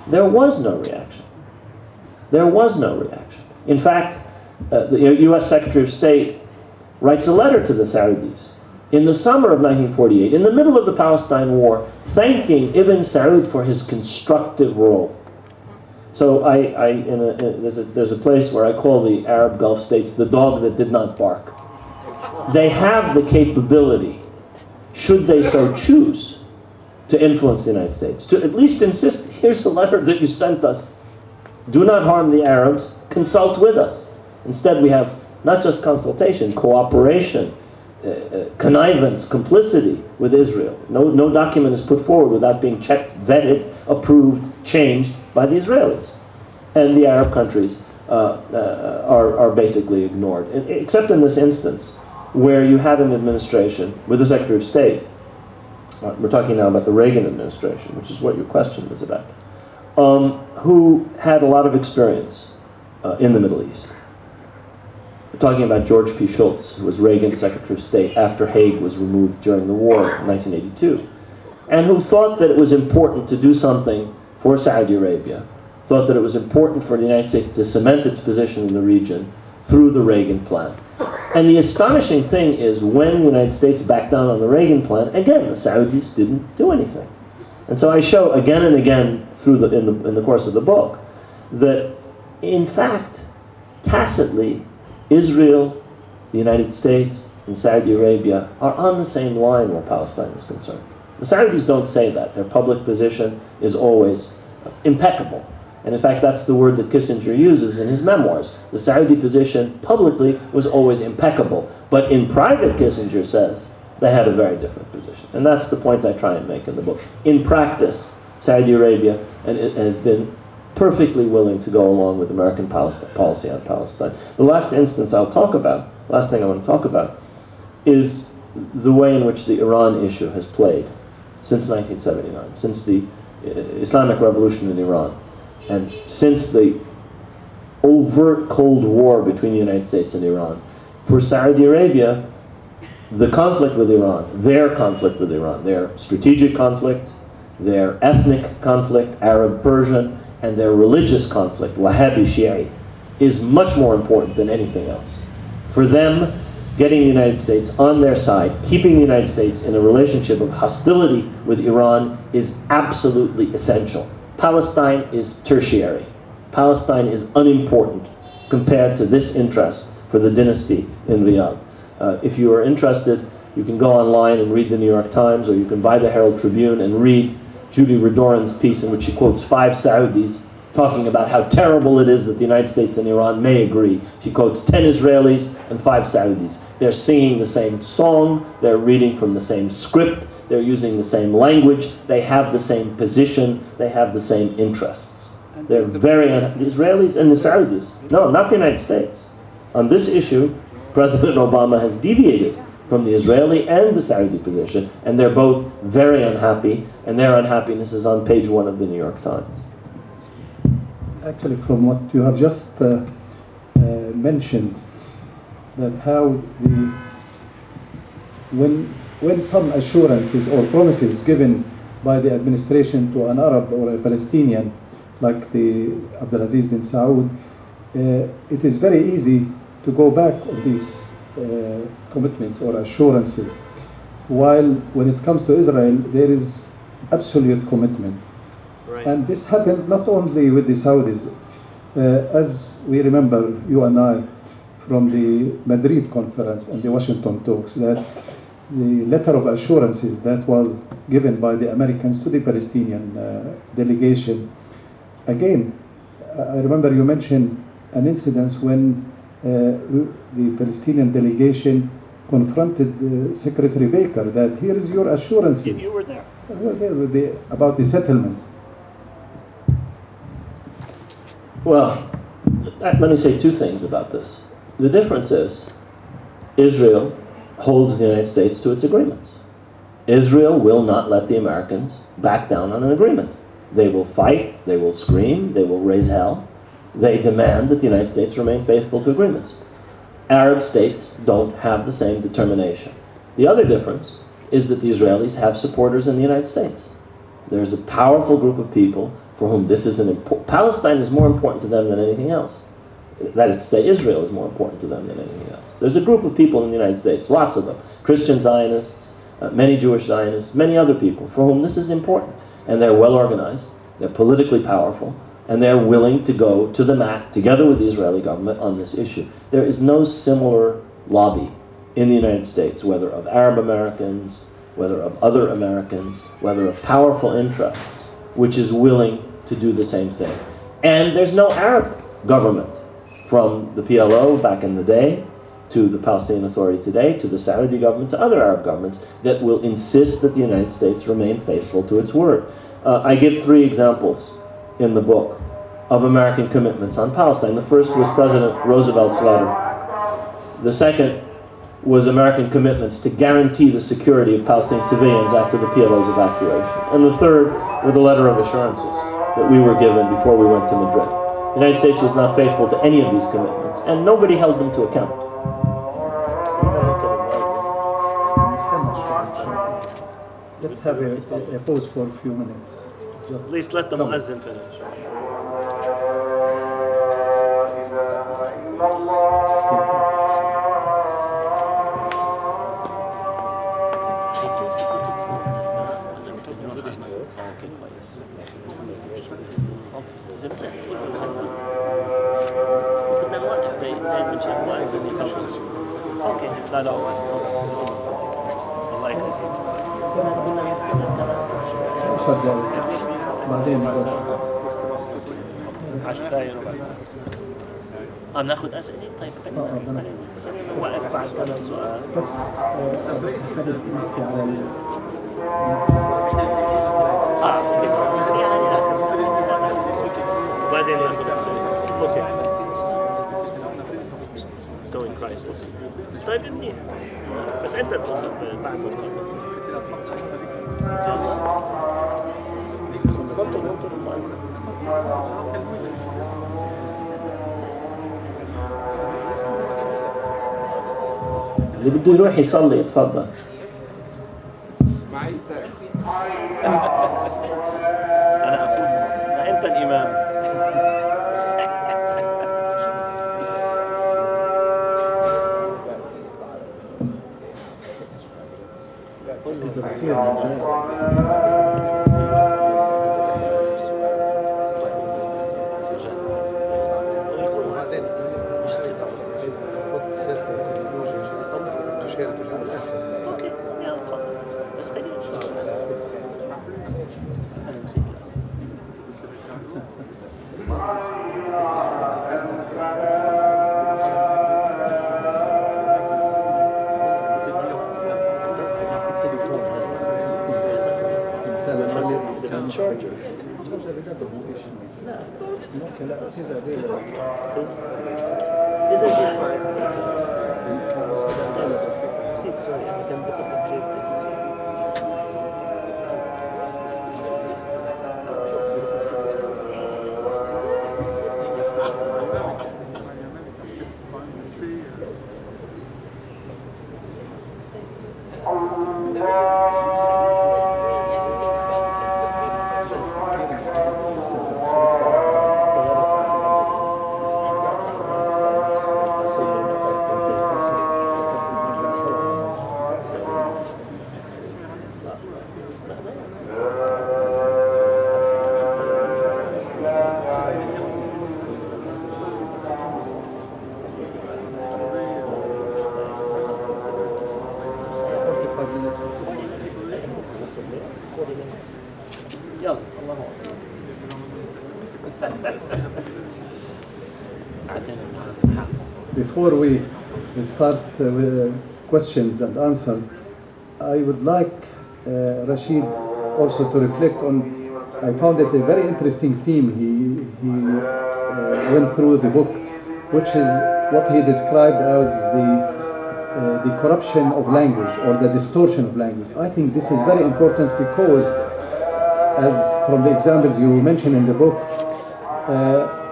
There was no reaction. There was no reaction. In fact, the U.S. Secretary of State writes a letter to the Saudis in the summer of 1948, in the middle of the Palestine War, thanking Ibn Saud for his constructive role. So there's a place where I call the Arab Gulf states the dog that did not bark. They have the capability, should they so choose, to influence the United States, to at least insist, here's the letter that you sent us. Do not harm the Arabs, consult with us. Instead, we have not just consultation, cooperation, connivance, complicity with Israel. No document is put forward without being checked, vetted, approved, changed by the Israelis. And the Arab countries are basically ignored, except in this instance, where you had an administration with the Secretary of State. We're talking now about the Reagan administration, which is what your question was about, who had a lot of experience in the Middle East. We're talking about George P. Shultz, who was Reagan's Secretary of State after Haig was removed during the war in 1982, and who thought that it was important to do something for Saudi Arabia, thought that it was important for the United States to cement its position in the region through the Reagan plan. And the astonishing thing is when the United States backed down on the Reagan plan, again, the Saudis didn't do anything. And so I show again and again in the course of the book that, in fact, tacitly, Israel, the United States, and Saudi Arabia are on the same line where Palestine is concerned. The Saudis don't say that. Their public position is always impeccable. And in fact, that's the word that Kissinger uses in his memoirs. The Saudi position publicly was always impeccable. But in private, Kissinger says, they had a very different position. And that's the point I try and make in the book. In practice, Saudi Arabia has been perfectly willing to go along with American policy on Palestine. The last instance last thing I want to talk about, is the way in which the Iran issue has played since 1979, since the Islamic Revolution in Iran, and since the overt Cold War between the United States and Iran. For Saudi Arabia, the conflict with Iran, their strategic conflict, their ethnic conflict, Arab-Persian, and their religious conflict, Wahhabi-Shi'i, is much more important than anything else. For them, getting the United States on their side, keeping the United States in a relationship of hostility with Iran is absolutely essential. Palestine is tertiary. Palestine is unimportant compared to this interest for the dynasty in Riyadh. If you are interested, you can go online and read the New York Times, or you can buy the Herald Tribune and read Judy Redoran's piece in which she quotes 5 Saudis talking about how terrible it is that the United States and Iran may agree. She quotes 10 Israelis and 5 Saudis. They're singing the same song, they're reading from the same script, they're using the same language, they have the same position, they have the same interests. They're the Israelis and the Saudis. No, not the United States. On this issue, President Obama has deviated from the Israeli and the Saudi position, and they're both very unhappy, and their unhappiness is on page 1 of the New York Times. Actually, from what you have just mentioned, that how when some assurances or promises given by the administration to an Arab or a Palestinian, like the Abdulaziz bin Saud, it is very easy to go back on these commitments or assurances, while when it comes to Israel, there is absolute commitment. Right. And this happened not only with the Saudis, as we remember, you and I, from the Madrid conference and the Washington talks, that the letter of assurances that was given by the Americans to the Palestinian delegation, again, I remember you mentioned an incident when the Palestinian delegation confronted Secretary Baker that here is your assurances. You were there. I was there about the settlement. Well, let me say two things about this. The difference is Israel holds the United States to its agreements. Israel will not let the Americans back down on an agreement. They will fight, they will scream, they will raise hell. They demand that the United States remain faithful to agreements. Arab states don't have the same determination. The other difference is that the Israelis have supporters in the United States. There's a powerful group of people for whom this is Palestine is more important to them than anything else. That is to say, Israel is more important to them than anything else. There's a group of people in the United States, lots of them, Christian Zionists, many Jewish Zionists, many other people for whom this is important. And they're well organized, they're politically powerful, and they're willing to go to the mat together with the Israeli government on this issue. There is no similar lobby in the United States, whether of Arab Americans, whether of other Americans, whether of powerful interests, which is willing to do the same thing. And there's no Arab government, from the PLO back in the day, to the Palestinian Authority today, to the Saudi government, to other Arab governments, that will insist that the United States remain faithful to its word. I give 3 examples in the book of American commitments on Palestine. The first was President Roosevelt's letter. The second was American commitments to guarantee the security of Palestinian civilians after the PLO's evacuation. And the third were the letter of assurances that we were given before we went to Madrid. The United States was not faithful to any of these commitments, and nobody held them to account. Let's have a pause for a few minutes. At least let the muezzin finish. اوكي لا لا الله يخليك بعدين 10 دقايق ربع ساعة. ناخذ أسئلة؟ طيب خلينا نوقف بعد كم سؤال. بس حابب نحكي على اوكي بس يعني اخر وبعدين ناخذ أسئلة. اوكي سوي كرايسيس. طيب منيح بس انت تقول بعد ما تخلص. انطر المؤذن. اللي بده يروح يصلي يتفضل. انا اقول انت الامام. إذا بصير رجال اوكي يلا تفضل بس خلينا نشوف انا نسيت charger. لا ممكن لا تزعل نسيت سوري كان بقدم شيء نسيت. يلا الله Before we start with questions and answers, I would like Rashid also to reflect on. I found it a very interesting theme. He went through the book, which is what he described as the corruption of language or the distortion of language. I think this is very important because, as from the examples you mentioned in the book,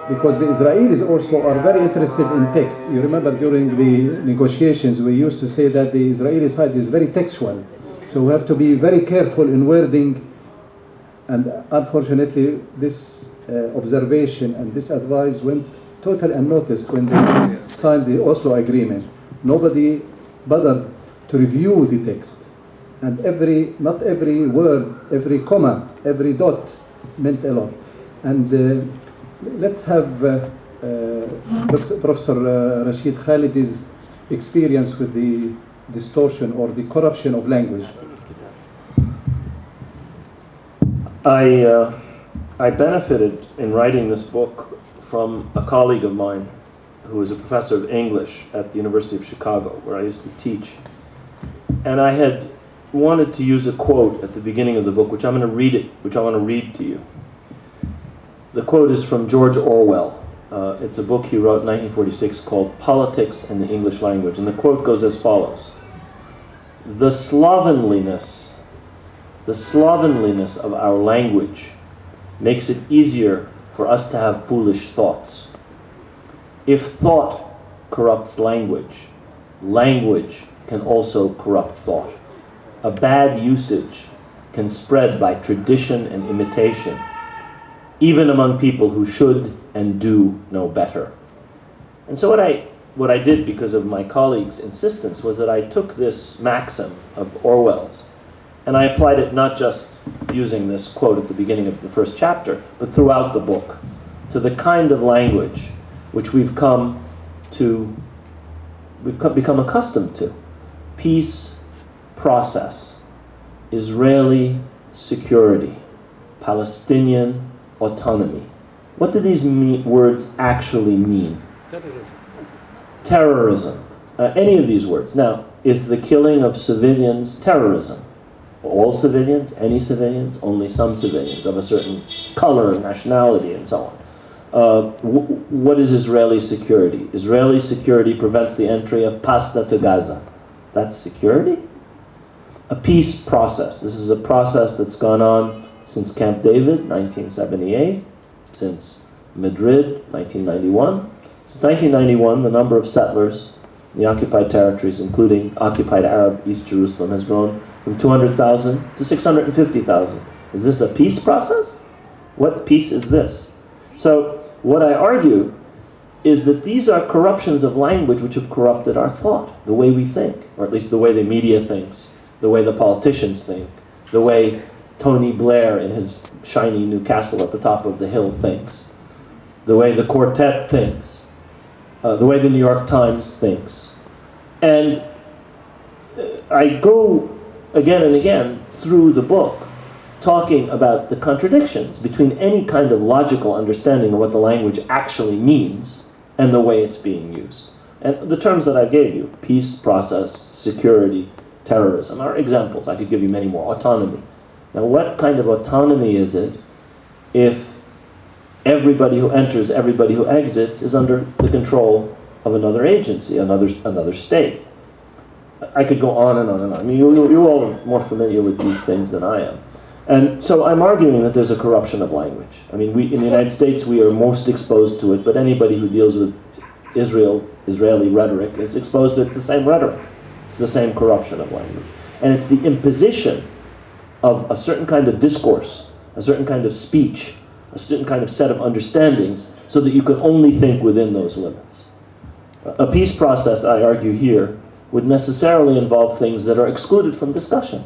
because the Israelis also are very interested in text. You remember during the negotiations we used to say that the Israeli side is very textual. So we have to be very careful in wording, and unfortunately this observation and this advice went totally unnoticed when they signed the Oslo Agreement. Nobody bothered to review the text, and not every word, every comma, every dot meant a lot. And let's have Professor Rashid Khalidi's experience with the distortion or the corruption of language. I benefited in writing this book from a colleague of mine who was a professor of English at the University of Chicago, where I used to teach. And I had wanted to use a quote at the beginning of the book, which I want to read to you. The quote is from George Orwell. It's a book he wrote in 1946 called Politics and the English Language. And the quote goes as follows: The slovenliness of our language makes it easier for us to have foolish thoughts. If thought corrupts language, language can also corrupt thought. A bad usage can spread by tradition and imitation, even among people who should and do know better. And so what I did, because of my colleague's insistence, was that I took this maxim of Orwell's and I applied it not just using this quote at the beginning of the first chapter, but throughout the book, to the kind of language which we've become accustomed to. Peace, process, Israeli security, Palestinian autonomy. What do these words actually mean? Terrorism. Any of these words. Now, is the killing of civilians terrorism? All civilians, any civilians, only some civilians of a certain color, nationality, and so on. What is Israeli security? Israeli security prevents the entry of pasta to Gaza. That's security? A peace process. This is a process that's gone on since Camp David, 1978, since Madrid, 1991. Since 1991, the number of settlers in the occupied territories, including occupied Arab East Jerusalem, has grown from 200,000 to 650,000. Is this a peace process? What peace is this? So what I argue is that these are corruptions of language which have corrupted our thought, the way we think, or at least the way the media thinks, the way the politicians think, the way Tony Blair in his shiny new castle at the top of the hill thinks, the way the quartet thinks, the way the New York Times thinks. And I go again and again through the book talking about the contradictions between any kind of logical understanding of what the language actually means and the way it's being used. And the terms that I gave you, peace, process, security, terrorism, are examples. I could give you many more. Autonomy. Now, what kind of autonomy is it if everybody who enters, everybody who exits is under the control of another agency, another state? I could go on and on and on. I mean, you all are more familiar with these things than I am. And so I'm arguing that there's a corruption of language. I mean, in the United States, we are most exposed to it, but anybody who deals with Israeli rhetoric is exposed to it. It's the same rhetoric. It's the same corruption of language. And it's the imposition of a certain kind of discourse, a certain kind of speech, a certain kind of set of understandings, so that you can only think within those limits. A peace process, I argue here, would necessarily involve things that are excluded from discussion.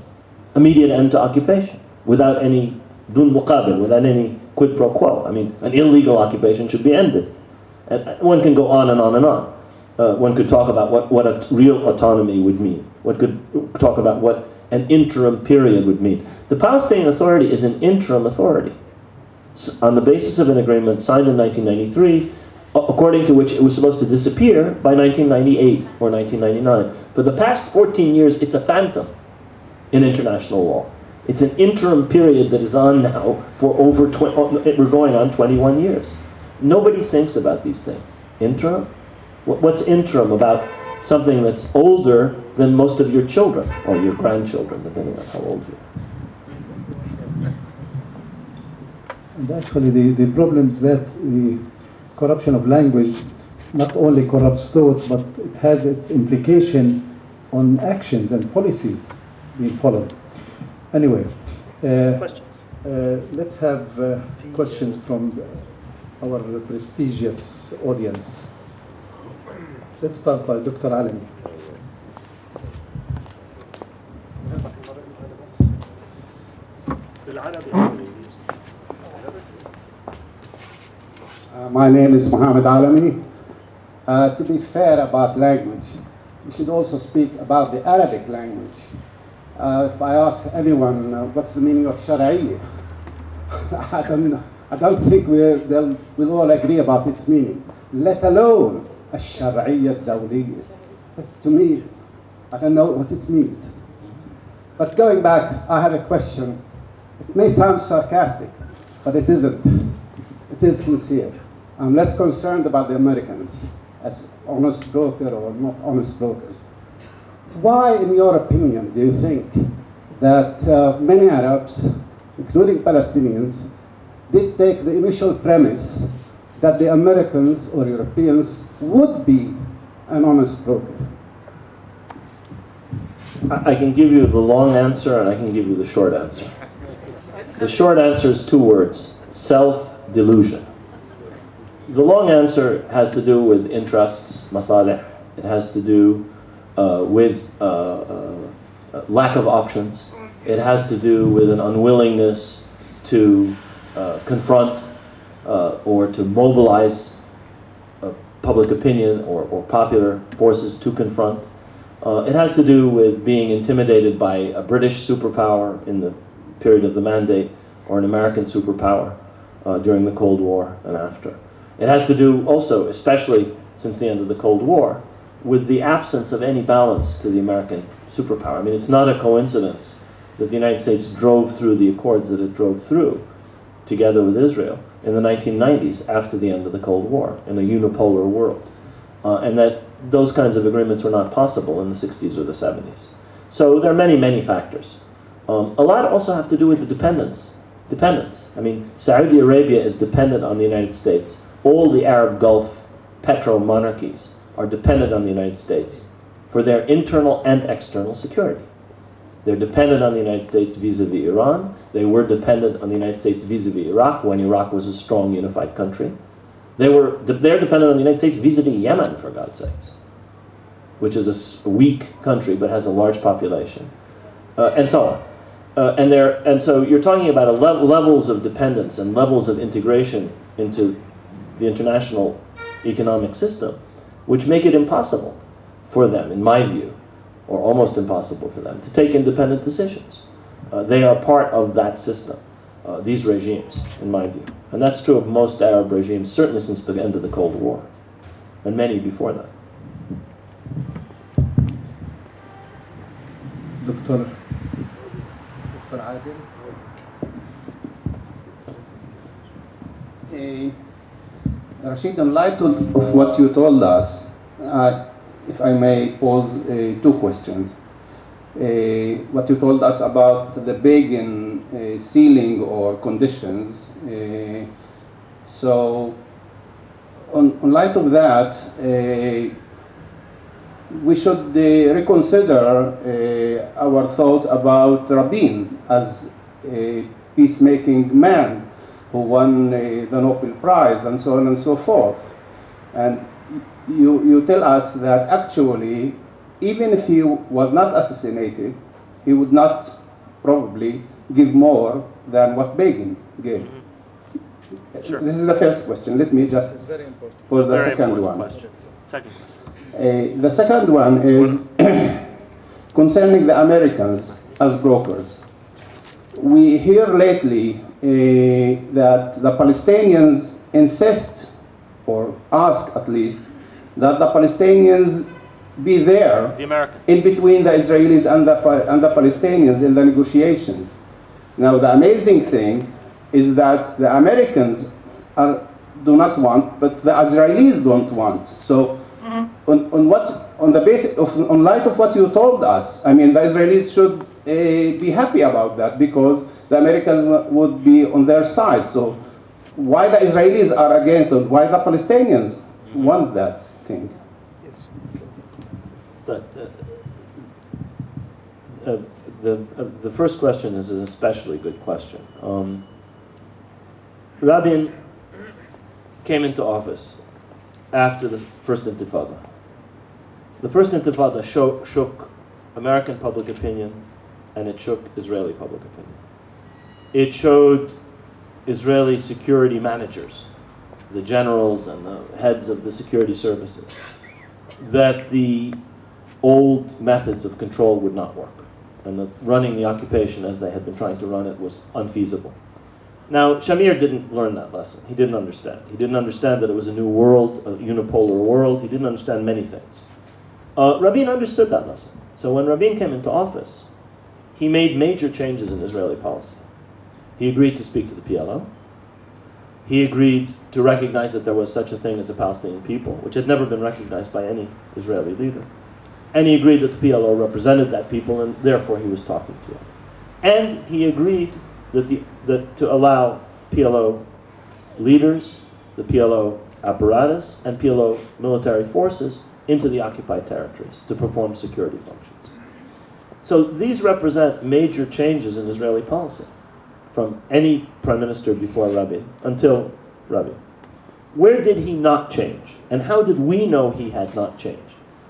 Immediate end to occupation, without any dun muqabil, without any quid pro quo. I mean, an illegal occupation should be ended. And one can go on and on and on. One could talk about what a real autonomy would mean. One could talk about what an interim period would mean. The Palestinian Authority is an interim authority. on the basis of an agreement signed in 1993, according to which it was supposed to disappear by 1998 or 1999. For the past 14 years, it's a phantom in international law. It's an interim period that is on now for over we're going on 21 years. Nobody thinks about these things. Interim? What's interim about something that's older than most of your children or your grandchildren, depending on how old you are? And actually, the problem is that the corruption of language not only corrupts thought, but it has its implication on actions and policies being followed. Anyway, Questions? let's have questions from our prestigious audience. Let's start by Dr. Alami. My name is Mohammed Alami. To be fair about language, we should also speak about the Arabic language. If I ask anyone what's the meaning of Shar'iyya, I don't think we'll all agree about its meaning, let alone الشرعية الدولية. To me, I don't know what it means. But going back, I have a question. It may sound sarcastic, but it isn't. It is sincere. I'm less concerned about the Americans as honest broker or not honest brokers. Why, in your opinion, do you think that many Arabs, including Palestinians, did take the initial premise that the Americans or Europeans would be an honest broker? I can give you the long answer and I can give you the short answer. The short answer is two words: self-delusion. The long answer has to do with interests, masalih. It has to do with lack of options. It has to do with an unwillingness to confront or to mobilize public opinion or popular forces to confront. It has to do with being intimidated by a British superpower in the period of the Mandate or an American superpower during the Cold War and after. It has to do also, especially since the end of the Cold War, with the absence of any balance to the American superpower. I mean, it's not a coincidence that the United States drove through the accords that it drove through together with Israel in the 1990s after the end of the Cold War in a unipolar world. And that those kinds of agreements were not possible in the 60s or the 70s. So there are many, many factors. A lot also have to do with the dependence. I mean, Saudi Arabia is dependent on the United States. All the Arab Gulf petro-monarchies are dependent on the United States for their internal and external security. They're dependent on the United States vis-a-vis Iran. They were dependent on the United States vis-a-vis Iraq when Iraq was a strong, unified country. They're dependent on the United States vis-a-vis Yemen, for God's sakes, which is a weak country but has a large population, and so on. And so you're talking about levels of dependence and levels of integration into the international economic system, which make it impossible for them, in my view, or almost impossible for them, to take independent decisions. They are part of that system, these regimes, in my view. And that's true of most Arab regimes, certainly since the end of the Cold War, and many before that. Dr. Adil. Rashid, in light of what you told us, if I may pose two questions. What you told us about the Begin ceiling or conditions. So, in light of that, we should reconsider our thoughts about Rabin as a peacemaking man who won the Nobel Prize and so on and so forth. And you tell us that actually, even if he was not assassinated, he would not probably give more than what Begin gave. Sure. This is the first question. Let me just pose the second one. Second question. The second one is concerning the Americans as brokers. we hear lately that the Palestinians insist, or ask at least, that the Palestinians be there The Americans. in between the Israelis and the Palestinians in the negotiations. Now, the amazing thing is that the Americans do not want, but the Israelis don't want. So, on light of what you told us, I mean, the Israelis should be happy about that, because the Americans would be on their side. So, why the Israelis are against it? Why the Palestinians want that thing? The first question is an especially good question. Rabin came into office after the first Intifada. The first Intifada shook American public opinion, and it shook Israeli public opinion. It showed Israeli security managers, the generals and the heads of the security services, that the old methods of control would not work, and that running the occupation as they had been trying to run it was unfeasible. Now, Shamir didn't learn that lesson. He didn't understand. He didn't understand that it was a new world, a unipolar world. He didn't understand many things. Rabin understood that lesson. So when Rabin came into office, he made major changes in Israeli policy. He agreed to speak to the PLO. He agreed to recognize that there was such a thing as a Palestinian people, which had never been recognized by any Israeli leader. And he agreed that the PLO represented that people, and therefore he was talking to them. And he agreed that to allow PLO leaders, the PLO apparatus, and PLO military forces into the occupied territories to perform security functions. So these represent major changes in Israeli policy from any prime minister before Rabin until Rabin. Where did he not change? And how did we know he had not changed?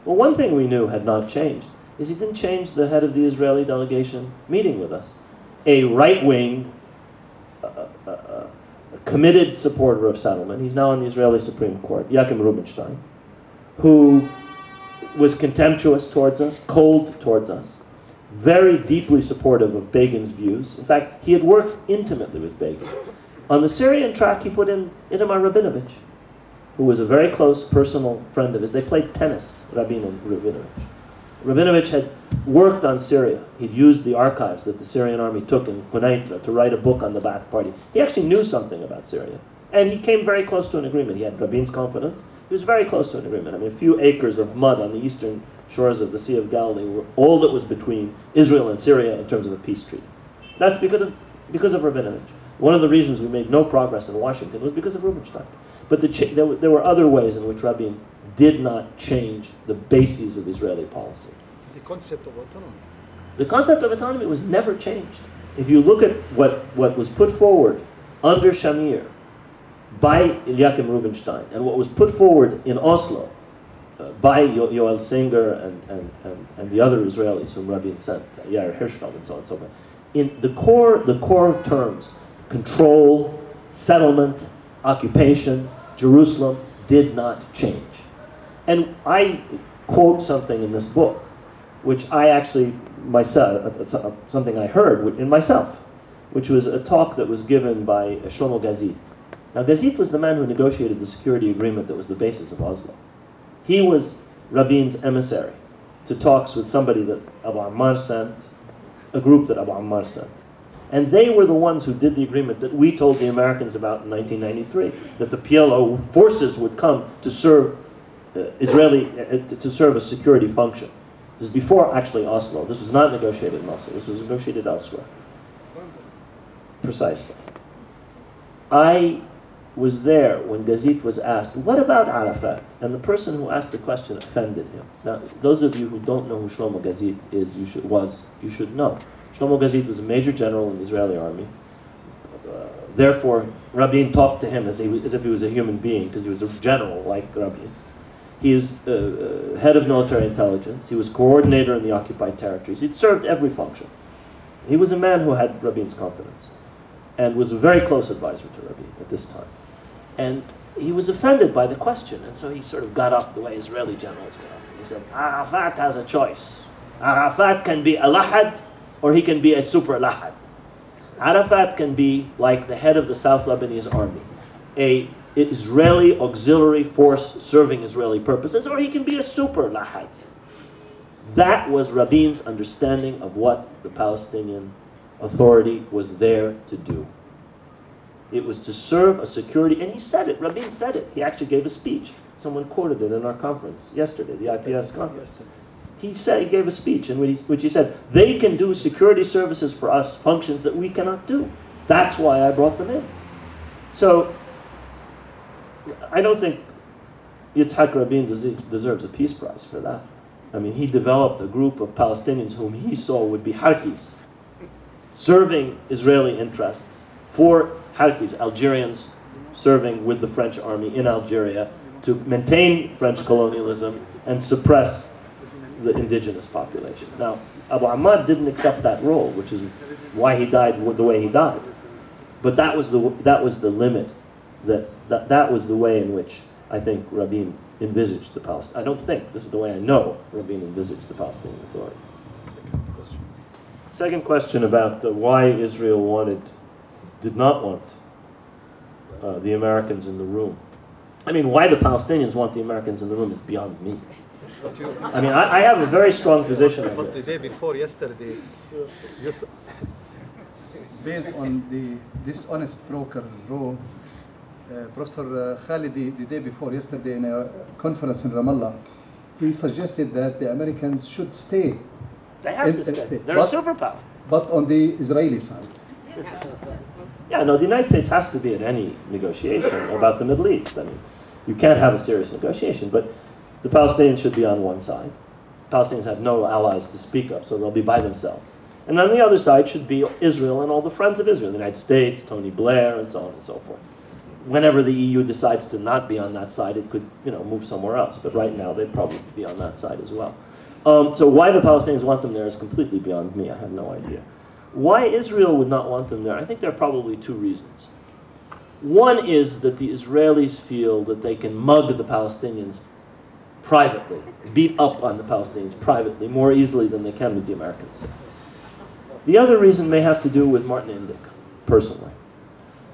Well, one thing we knew had not changed is he didn't change the head of the Israeli delegation meeting with us. A right-wing, committed supporter of settlement, he's now on the Israeli Supreme Court, Yakim Rubinstein, who was contemptuous towards us, cold towards us, very deeply supportive of Begin's views. In fact, he had worked intimately with Begin. On the Syrian track, he put in Itamar Rabinovich, who was a very close personal friend of his. They played tennis, Rabin and Rabinovich. Rabinovich had worked on Syria. He'd used the archives that the Syrian army took in Quneitra to write a book on the Ba'ath Party. He actually knew something about Syria. And he came very close to an agreement. He had Rabin's confidence. He was very close to an agreement. I mean, a few acres of mud on the eastern shores of the Sea of Galilee were all that was between Israel and Syria in terms of a peace treaty. That's because of Rabinovich. One of the reasons we made no progress in Washington was because of Rubinstein. But there were other ways in which Rabin did not change the bases of Israeli policy. The concept of autonomy. The concept of autonomy was never changed. If you look at what was put forward under Shamir by Eliakim Rubinstein and what was put forward in Oslo by Yoel Singer and the other Israelis whom Rabin sent, Yair Hirschfeld and so on and so forth, in the core terms, control, settlement, occupation, Jerusalem, did not change. And I quote something in this book, which I actually, myself, something I heard in myself, which was a talk that was given by Shlomo Gazit. Now, Gazit was the man who negotiated the security agreement that was the basis of Oslo. He was Rabin's emissary to talks with somebody that Abu Ammar sent, a group that Abu Ammar sent. And they were the ones who did the agreement that we told the Americans about in 1993, that the PLO forces would come to serve to serve a security function. This is before actually Oslo. This was not negotiated in Oslo. This was negotiated elsewhere. Precisely. I was there when Gazit was asked, what about Arafat? And the person who asked the question offended him. Now, those of you who don't know who Shlomo Gazit is, you should know. Shlomo Gazit was a major general in the Israeli army. Therefore, Rabin talked to him as if he was a human being, because he was a general like Rabin. He is head of military intelligence. He was coordinator in the occupied territories. He'd served every function. He was a man who had Rabin's confidence and was a very close advisor to Rabin at this time. And he was offended by the question, and so he sort of got up the way Israeli generals get up. He said, Arafat has a choice. Arafat can be a lahad, or he can be a super lahad. Arafat can be like the head of the South Lebanese army, a Israeli auxiliary force serving Israeli purposes, or he can be a super lahad. That was Rabin's understanding of what the Palestinian Authority was there to do. It was to serve a security, and he said it, Rabin said it. He actually gave a speech. Someone quoted it in our conference yesterday, the IPS conference. He gave a speech in which he said, they can do security services for us, functions that we cannot do. That's why I brought them in. So, I don't think Yitzhak Rabin deserves a Peace Prize for that. I mean, he developed a group of Palestinians whom he saw would be Harkis, serving Israeli interests for Harkis, Algerians serving with the French army in Algeria to maintain French colonialism and suppress the indigenous population. Now, Abu Ahmad didn't accept that role, which is why he died the way he died. But that was the limit, that was the way in which I think Rabin envisaged the Palestinian. I don't think, this is the way I know Rabin envisaged the Palestinian Authority. Second question about why Israel did not want the Americans in the room. I mean, why the Palestinians want the Americans in the room is beyond me. I mean, I have a very strong position on But this. the day before yesterday, based on the dishonest broker rule, Professor Khalidi, the day before yesterday in a conference in Ramallah, he suggested that the Americans should stay. They have to stay. They're a superpower. But on the Israeli side. Yeah, no, the United States has to be at any negotiation about the Middle East. I mean, you can't have a serious negotiation, but the Palestinians should be on one side. Palestinians have no allies to speak of, so they'll be by themselves. And on the other side should be Israel and all the friends of Israel, the United States, Tony Blair, and so on and so forth. Whenever the EU decides to not be on that side, it could, move somewhere else. But right now, they'd probably be on that side as well. So why the Palestinians want them there is completely beyond me. I have no idea. Why Israel would not want them there? I think there are probably two reasons. One is that the Israelis feel that they can mug the Palestinians privately, beat up on the Palestinians privately more easily than they can with the Americans. The other reason may have to do with Martin Indyk, personally.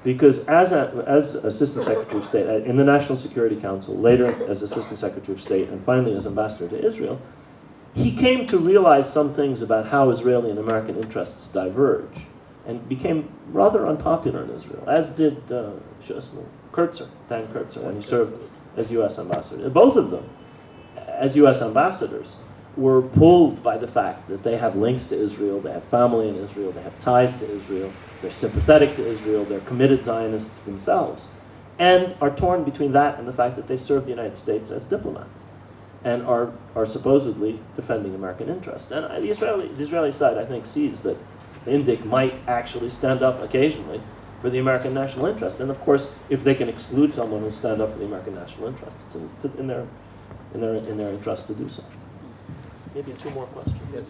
Because as Assistant Secretary of State in the National Security Council, later as Assistant Secretary of State, and finally as Ambassador to Israel, he came to realize some things about how Israeli and American interests diverge and became rather unpopular in Israel, as did Dan Kurtzer, when he served as U.S. ambassador. Both of them, as U.S. ambassadors, were pulled by the fact that they have links to Israel, they have family in Israel, they have ties to Israel, they're sympathetic to Israel, they're committed Zionists themselves, and are torn between that and the fact that they serve the United States as diplomats and are supposedly defending American interests. And the Israeli side, I think, sees that Indyk might actually stand up occasionally for the American national interest. And of course, if they can exclude someone who stand up for the American national interest, it's in their interest to do so. Maybe two more questions. Yes.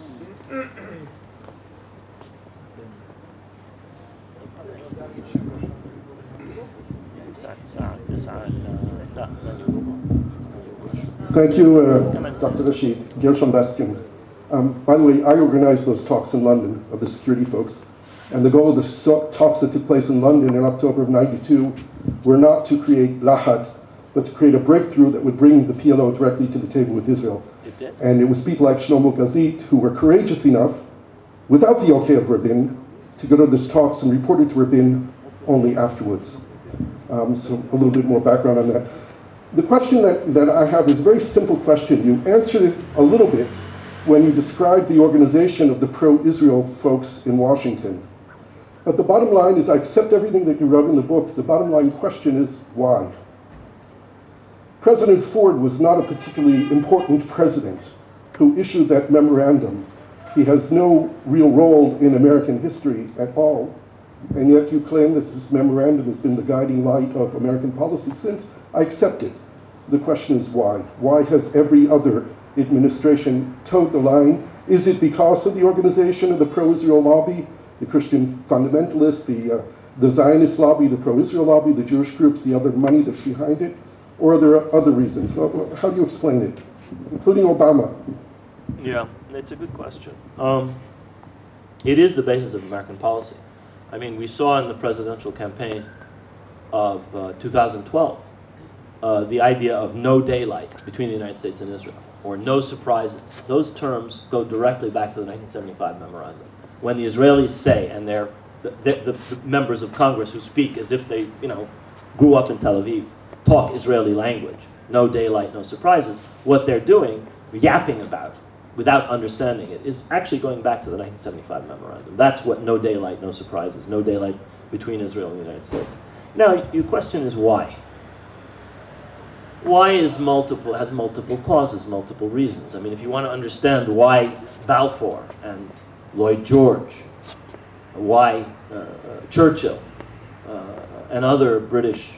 Thank you, Dr. Rashid. Gershon Baskin. By the way, I organized those talks in London of the security folks. And the goal of the talks that took place in London in October of '92 were not to create lahad, but to create a breakthrough that would bring the PLO directly to the table with Israel. It did. And it was people like Shlomo Gazit who were courageous enough, without the okay of Rabin, to go to these talks and report it to Rabin only afterwards. So a little bit more background on that. The question that I have is a very simple question. You answered it a little bit when you described the organization of the pro-Israel folks in Washington. But the bottom line is, I accept everything that you wrote in the book. The bottom line question is, why? President Ford was not a particularly important president who issued that memorandum. He has no real role in American history at all. And yet you claim that this memorandum has been the guiding light of American policy since. I accept it. The question is why? Why has every other administration towed the line? Is it because of the organization of the pro-Israel lobby, the Christian fundamentalists, the Zionist lobby, the pro-Israel lobby, the Jewish groups, the other money that's behind it? Or are there other reasons? How do you explain it, including Obama? Yeah, it's a good question. It is the basis of American policy. I mean, we saw in the presidential campaign of 2012 the idea of no daylight between the United States and Israel, or no surprises. Those terms go directly back to the 1975 memorandum. When the Israelis say, and they're the members of Congress who speak as if they, grew up in Tel Aviv, talk Israeli language, no daylight, no surprises, what they're doing, yapping about, without understanding it, is actually going back to the 1975 memorandum. That's what no daylight, no surprises, no daylight between Israel and the United States. Now, your question is why? Why has multiple causes, multiple reasons? I mean, if you want to understand why Balfour and Lloyd George, why Churchill and other British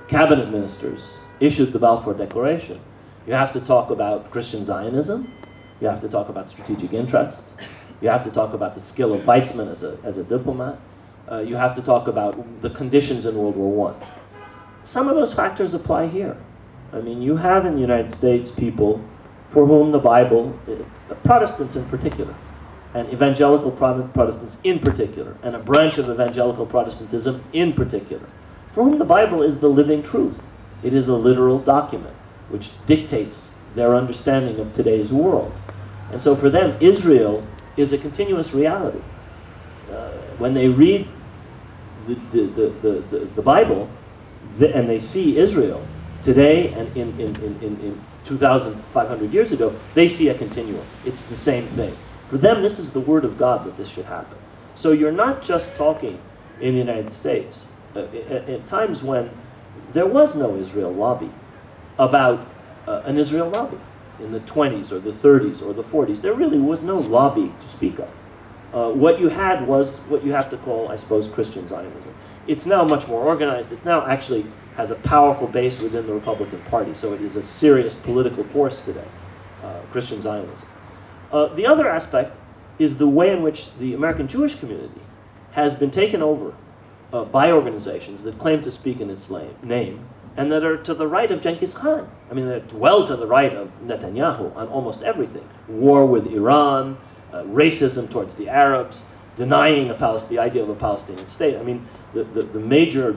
cabinet ministers issued the Balfour Declaration, you have to talk about Christian Zionism, you have to talk about strategic interest, you have to talk about the skill of Weizmann as a diplomat, you have to talk about the conditions in World War I. Some of those factors apply here. I mean, you have in the United States people for whom the Bible, Protestants in particular, and evangelical Protestants in particular, and a branch of evangelical Protestantism in particular, for whom the Bible is the living truth. It is a literal document which dictates their understanding of today's world. And so for them, Israel is a continuous reality. When they read the Bible, and they see Israel today and in 2,500 years ago, they see a continuum. It's the same thing. For them, this is the word of God that this should happen. So you're not just talking in the United States. At times when there was no Israel lobby, about an Israel lobby in the 20s or the 30s or the 40s, there really was no lobby to speak of. What you had was what you have to call, I suppose, Christian Zionism. It's now much more organized. It now actually has a powerful base within the Republican Party, so it is a serious political force today, Christian Zionism. The other aspect is the way in which the American Jewish community has been taken over by organizations that claim to speak in its name and that are to the right of Genghis Khan. I mean, they're well to the right of Netanyahu on almost everything. War with Iran, racism towards the Arabs, denying the idea of a Palestinian state. I mean, the major